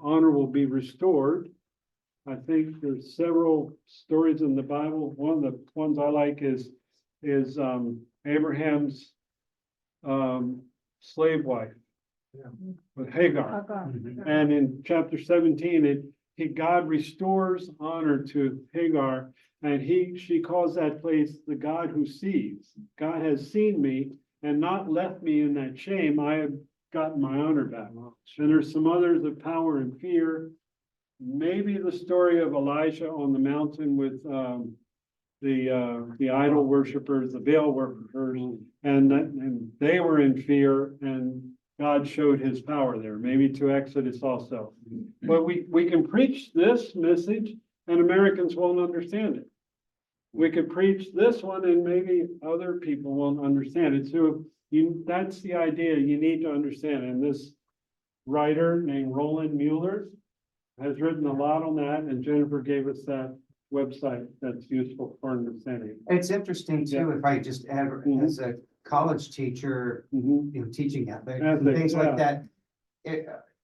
Speaker 1: honor will be restored. I think there's several stories in the Bible. One of the ones I like is Abraham's slave wife with Hagar. And in chapter 17, God restores honor to Hagar, and she calls that place the God who sees. God has seen me and not left me in that shame. I have gotten my honor back. And there's some others of power and fear. Maybe the story of Elijah on the mountain with the idol worshipers, the Baal worshipers, and they were in fear, and God showed his power there, maybe to Exodus also. But we can preach this message and Americans won't understand it. We could preach this one and maybe other people won't understand it. So that's the idea you need to understand. And this writer named Roland Mueller has written a lot on that, and Jennifer gave us that website that's useful for understanding.
Speaker 8: It's interesting too, if I just add,
Speaker 1: Mhm.
Speaker 8: as a college teacher,
Speaker 1: Mhm.
Speaker 8: teaching ethics,
Speaker 1: Ethics,
Speaker 8: and things
Speaker 1: yeah.
Speaker 8: like that.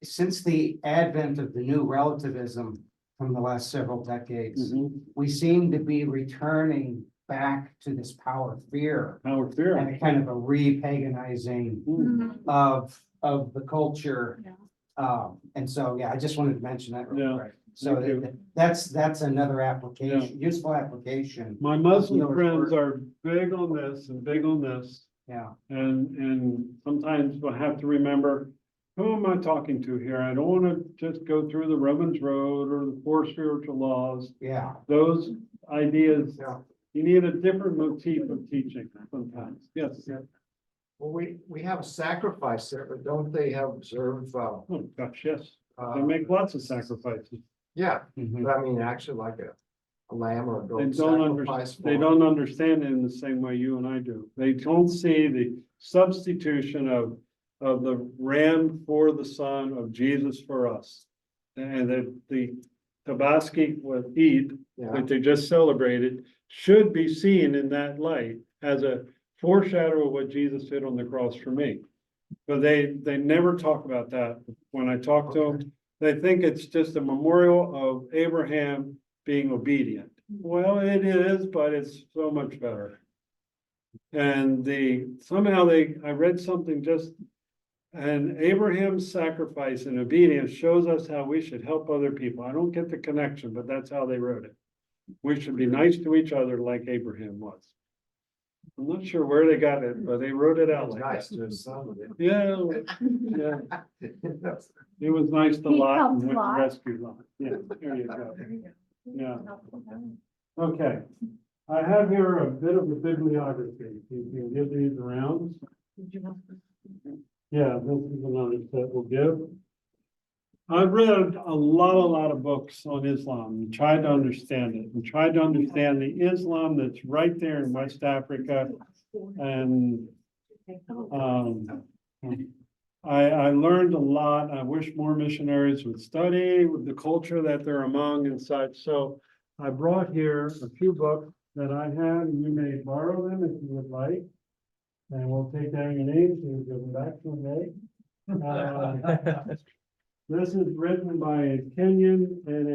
Speaker 8: Since the advent of the new relativism from the last several decades,
Speaker 1: Mhm.
Speaker 8: we seem to be returning back to this power fear
Speaker 1: Power fear.
Speaker 8: and a kind of a re-paganizing
Speaker 1: Mhm.
Speaker 8: of the culture.
Speaker 3: Yeah.
Speaker 8: And so, yeah, I just wanted to mention that real
Speaker 1: Yeah.
Speaker 8: quick. So
Speaker 1: Thank you.
Speaker 8: that's another application, useful application.
Speaker 1: My Muslim
Speaker 8: Another
Speaker 1: friends
Speaker 8: word.
Speaker 1: are big on this and big on this.
Speaker 8: Yeah.
Speaker 1: And sometimes I have to remember, who am I talking to here? I don't want to just go through the Romans Road or the four spiritual laws.
Speaker 8: Yeah.
Speaker 1: Those ideas,
Speaker 8: Yeah.
Speaker 1: you need a different motif of teaching sometimes. Yes.
Speaker 4: Well, we have a sacrifice there, but don't they have observed,
Speaker 1: Oh, gosh, yes. They make lots of sacrifices.
Speaker 4: yeah,
Speaker 8: Mhm.
Speaker 4: but I mean, actually like a lamb or a
Speaker 1: They
Speaker 4: goat
Speaker 1: don't
Speaker 4: sacrifice.
Speaker 1: they don't understand it in the same way you and I do. They don't see the substitution of the ram for the son of Jesus for us. And the Tabaski with Eid,
Speaker 4: Yeah,
Speaker 1: that they just celebrated, should be seen in that light as a foreshadow of what Jesus did on the cross for me. But they never talk about that. When I talk to them, they think it's just a memorial of Abraham being obedient. Well, it is, but it's so much better. And I read something and Abraham's sacrifice and obedience shows us how we should help other people. I don't get the connection, but that's how they wrote it. We should be nice to each other like Abraham was. I'm not sure where they got it, but they wrote it out like
Speaker 4: Nice
Speaker 1: that.
Speaker 4: to some of it.
Speaker 1: Yeah, yeah. It was nice to
Speaker 3: He
Speaker 1: Lot and
Speaker 3: helped
Speaker 1: went to
Speaker 3: Lot.
Speaker 1: rescue Lot. Yeah, there you go. Yeah. Okay. I have here a bit of a bibliography. You can give these around. Yeah, this is another set we'll give. I've read a lot of books on Islam and tried to understand it and tried to understand the Islam that's right there in West Africa. And I learned a lot. I wish more missionaries would study with the culture that they're among and such. So I brought here a few books that I have, and you may borrow them if you would like. And we'll take down your names and give them back someday. This is written by a Kenyan and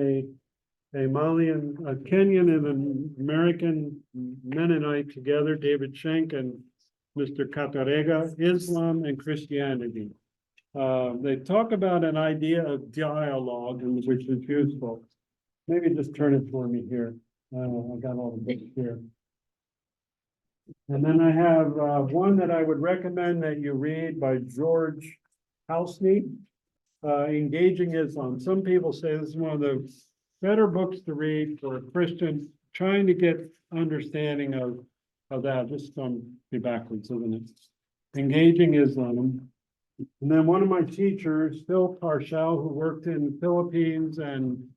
Speaker 1: a Malian, a Kenyan and an American Mennonite together, David Schenck and Mr. Katarega, Islam and Christianity. They talk about an idea of dialogue, which is useful. Maybe just turn it for me here. I got all the books here. And then I have one that I would recommend that you read by George Housney, Engaging Islam. Some people say this is one of the better books to read for a Christian trying to get understanding of that. Just be backwards, isn't it? Engaging Islam. And then one of my teachers, Phil Parshall, who worked in the Philippines and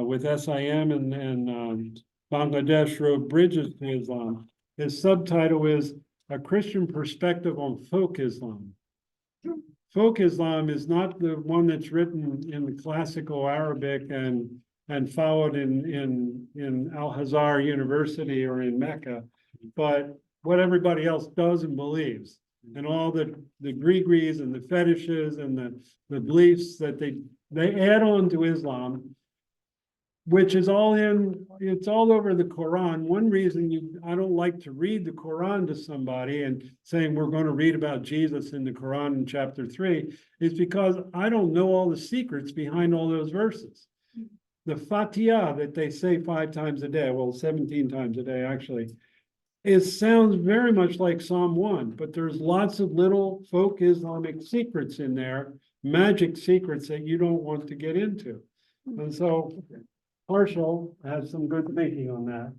Speaker 1: with SIM and Bangladesh, wrote Bridges to Islam. His subtitle is A Christian Perspective on Folk Islam. Folk Islam is not the one that's written in the classical Arabic and followed in Al-Azhar University or in Mecca, but what everybody else does and believes, and all the gree-grees and the fetishes and the beliefs that they add on to Islam, which is it's all over the Quran. One reason I don't like to read the Quran to somebody and saying we're going to read about Jesus in the Quran in chapter 3 is because I don't know all the secrets behind all those verses. The Fatiha that they say 5 times a day, well, 17 times a day, actually, sounds very much like Psalm 1, but there's lots of little folk Islamic secrets in there, magic secrets that you don't want to get into. And so Marshall has some good thinking on that.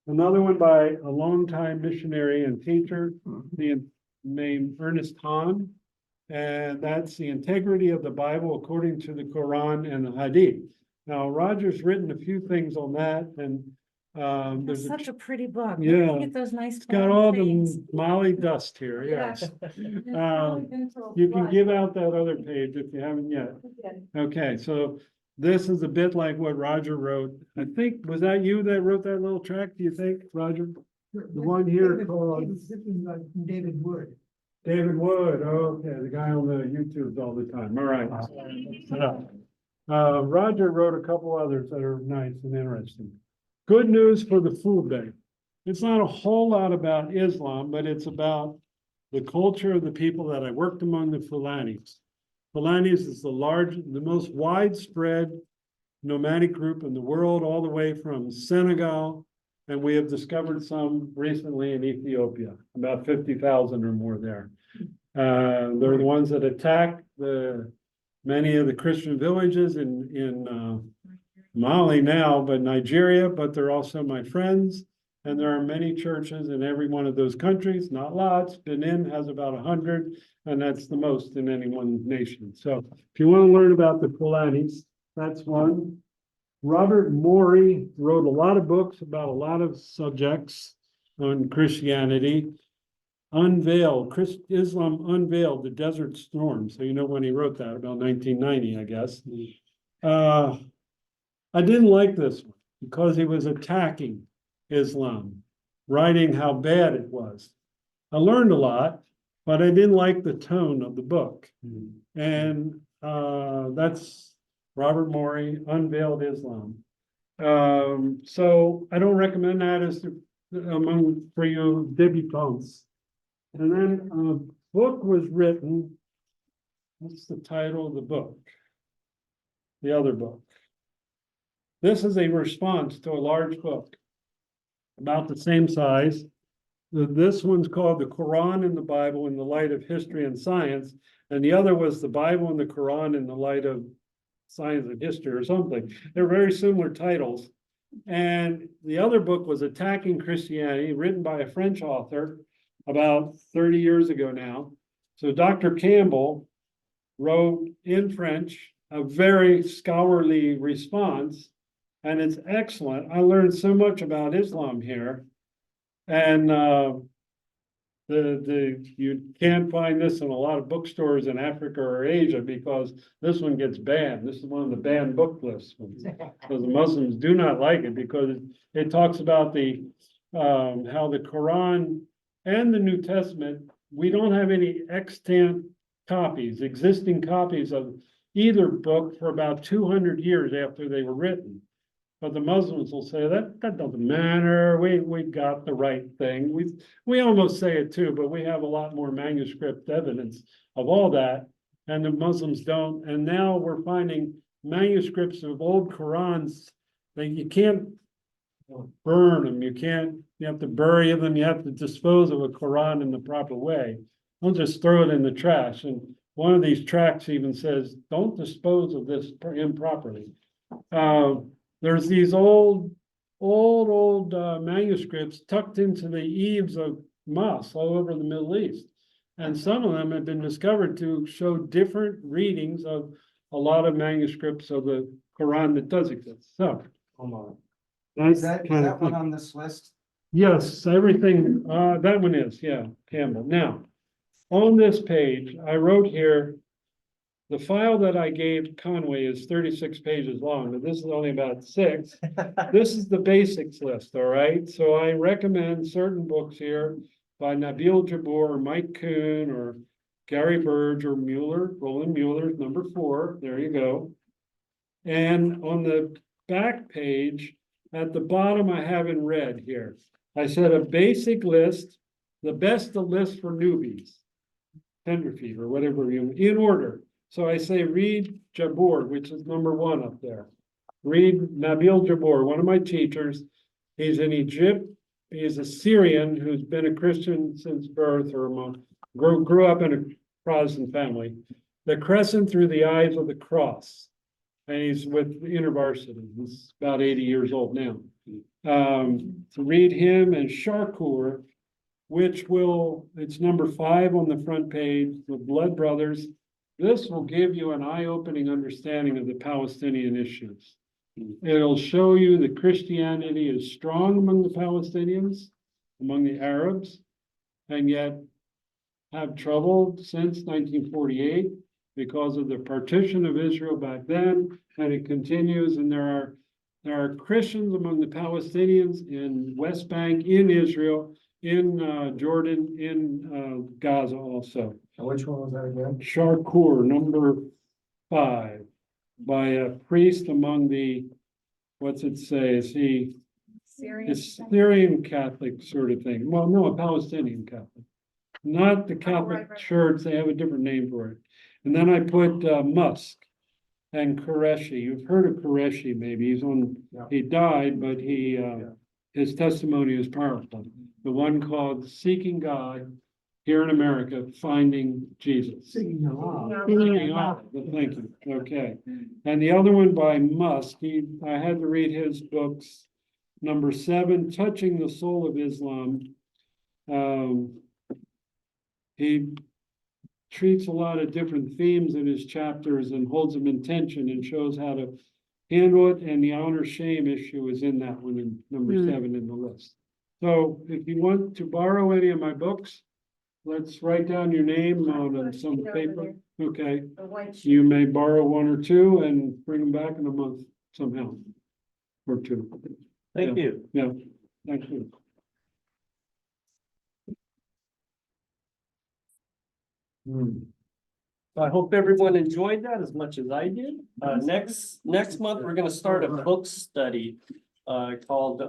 Speaker 1: Another one by a longtime missionary and teacher, named Ernest Hahn, and that's The Integrity of the Bible According to the Quran and the Hadith. Now, Roger's written a few things on that, and
Speaker 3: That's
Speaker 1: there's
Speaker 3: such a pretty book.
Speaker 1: Yeah.
Speaker 3: Look at those nice.
Speaker 1: it's got all the Molly dust here, yes. You can give out that other page if you haven't yet. Okay, so this is a bit like what Roger wrote. I think, was that you that wrote that little tract, do you think, Roger? The one here called
Speaker 6: David Wood.
Speaker 1: David Wood, oh, okay, the guy on the YouTubes all the time, all right. Roger wrote a couple others that are nice and interesting. Good news for the food bank. It's not a whole lot about Islam, but it's about the culture of the people that I worked among, the Fulanis. Fulanis is the most widespread nomadic group in the world, all the way from Senegal, and we have discovered some recently in Ethiopia, about 50,000 or more there. They're the ones that attacked many of the Christian villages in Mali now, but Nigeria, but they're also my friends. And there are many churches in every one of those countries, not lots. Benin has about 100, and that's the most in any one nation. So if you want to learn about the Fulanis, that's one. Robert Morey wrote a lot of books about a lot of subjects on Christianity. Islam Unveiled, the Desert Storm. So you know when he wrote that, about 1990, I guess. I didn't like this one because he was attacking Islam, writing how bad it was. I learned a lot, but I didn't like the tone of the book. And that's Robert Morey, Unveiled Islam. So I don't recommend that as for you debutantes. And then a book was written. What's the title of the book? The other book. This is a response to a large book about the same size. This one's called The Quran and the Bible in the Light of History and Science, and the other was The Bible and the Quran in the Light of Science and History or something. They're very similar titles. And the other book was Attacking Christianity, written by a French author about 30 years ago now. So Dr. Campbell wrote in French a very scholarly response, and it's excellent. I learned so much about Islam here. And you can't find this in a lot of bookstores in Africa or Asia because this one gets banned. This is one of the banned book lists. Because the Muslims do not like it because it talks about the how the Quran and the New Testament, we don't have any extant copies, existing copies of either book for about 200 years after they were written. But the Muslims will say that doesn't matter. We got the right thing. We almost say it too, but we have a lot more manuscript evidence of all that, and the Muslims don't. And now we're finding manuscripts of old Qurans that you can't burn them. You have to bury them. You have to dispose of a Quran in the proper way. Don't just throw it in the trash. And one of these tracts even says, don't dispose of this improperly. There's these old manuscripts tucked into the eaves of mosques all over the Middle East. And some of them have been discovered to show different readings of a lot of manuscripts of the Quran that does exist. So, hold on.
Speaker 8: Is that one on this list?
Speaker 1: Yes, everything, that one is, yeah, Campbell. Now, on this page, I wrote here, the file that I gave Conway is 36 pages long, but this is only about 6. This is the basics list, all right? So I recommend certain books here by Nabil Jabbour or Mike Kuhn or Gary Burge or Mueller, Roland Mueller, number 4. There you go. And on the back page, at the bottom, I have in red here. I said a basic list, the best list for newbies, tenderfeet or whatever you, in order. So I say, read Jabbour, which is number 1 up there. Read Nabil Jabbour, one of my teachers. He's in Egypt. He's a Syrian who's been a Christian since birth or grew up in a Protestant family. The Crescent Through the Eyes of the Cross. And he's with InterVarsity. He's about 80 years old now. To read him and Sharkur, which it's number 5 on the front page, the Blood Brothers. This will give you an eye-opening understanding of the Palestinian issues. It'll show you that Christianity is strong among the Palestinians, among the Arabs, and yet have trouble since 1948 because of the partition of Israel back then, and it continues. And there are Christians among the Palestinians in West Bank, in Israel, in Jordan, in Gaza also.
Speaker 4: And which one was that again?
Speaker 1: Sharkur, number 5, by a priest among the, what's it say? Is he a Syrian Catholic sort of thing? Well, no, a Palestinian Catholic. Not the Catholic Church, they have a different name for it. And then I put Musk and Qureshi. You've heard of Qureshi, maybe. He died, but his testimony is powerful. The one called Seeking God here in America, Finding Jesus. Seeking Allah. Thank you. Okay. And the other one by Musk, I had to read his books. Number 7, Touching the Soul of Islam. He treats a lot of different themes in his chapters and holds them in tension and shows how to handle it. And the honor shame issue is in that one, in number 7 in the list. So if you want to borrow any of my books, let's write down your name on some paper. Okay. You may borrow 1 or 2 and bring them back in a month somehow. Or 2.
Speaker 7: Thank you.
Speaker 1: Yeah, thank you.
Speaker 2: I hope everyone enjoyed that as much as I did. Next month, we're gonna start a book study called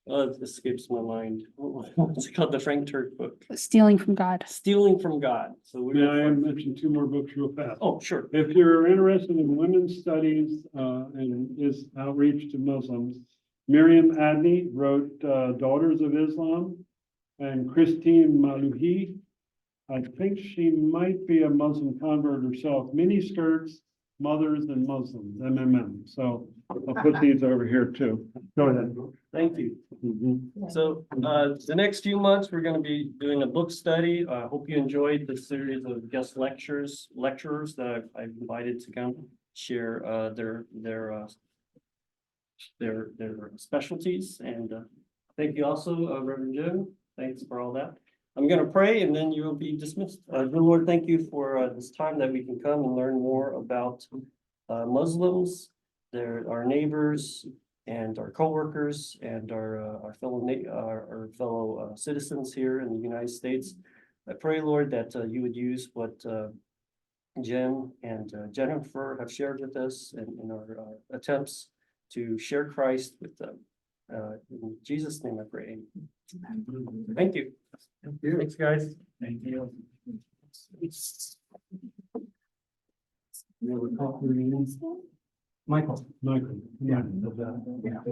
Speaker 2: It escapes my mind. What's it called? The Frank Turk book,
Speaker 9: Stealing from God.
Speaker 2: Stealing from God. So we.
Speaker 1: May I mention two more books real fast?
Speaker 2: Oh, sure.
Speaker 1: If you're interested in women's studies, and is outreach to Muslims, Miriam Adney wrote, Daughters of Islam, and Christine Malouhi, I think she might be a Muslim convert herself, Mini Skirts, Mothers and Muslims, MMM. So I'll put these over here too. Go ahead.
Speaker 2: Thank you. So, the next few months, we're gonna be doing a book study. I hope you enjoyed the series of guest lecturers that I've invited to come share, their specialties. And, thank you also, Reverend Jim. Thanks for all that. I'm gonna pray and then you'll be dismissed. Good Lord, thank you for, this time that we can come and learn more about, Muslims, our neighbors, and our coworkers and our fellow citizens here in the United States. I pray, Lord, that you would use what Jim and Jennifer have shared with us in our attempts to share Christ with them. In Jesus' name I pray. Thank you. Thanks, guys.
Speaker 6: Thank you.
Speaker 8: Michael.
Speaker 1: Michael. Yeah.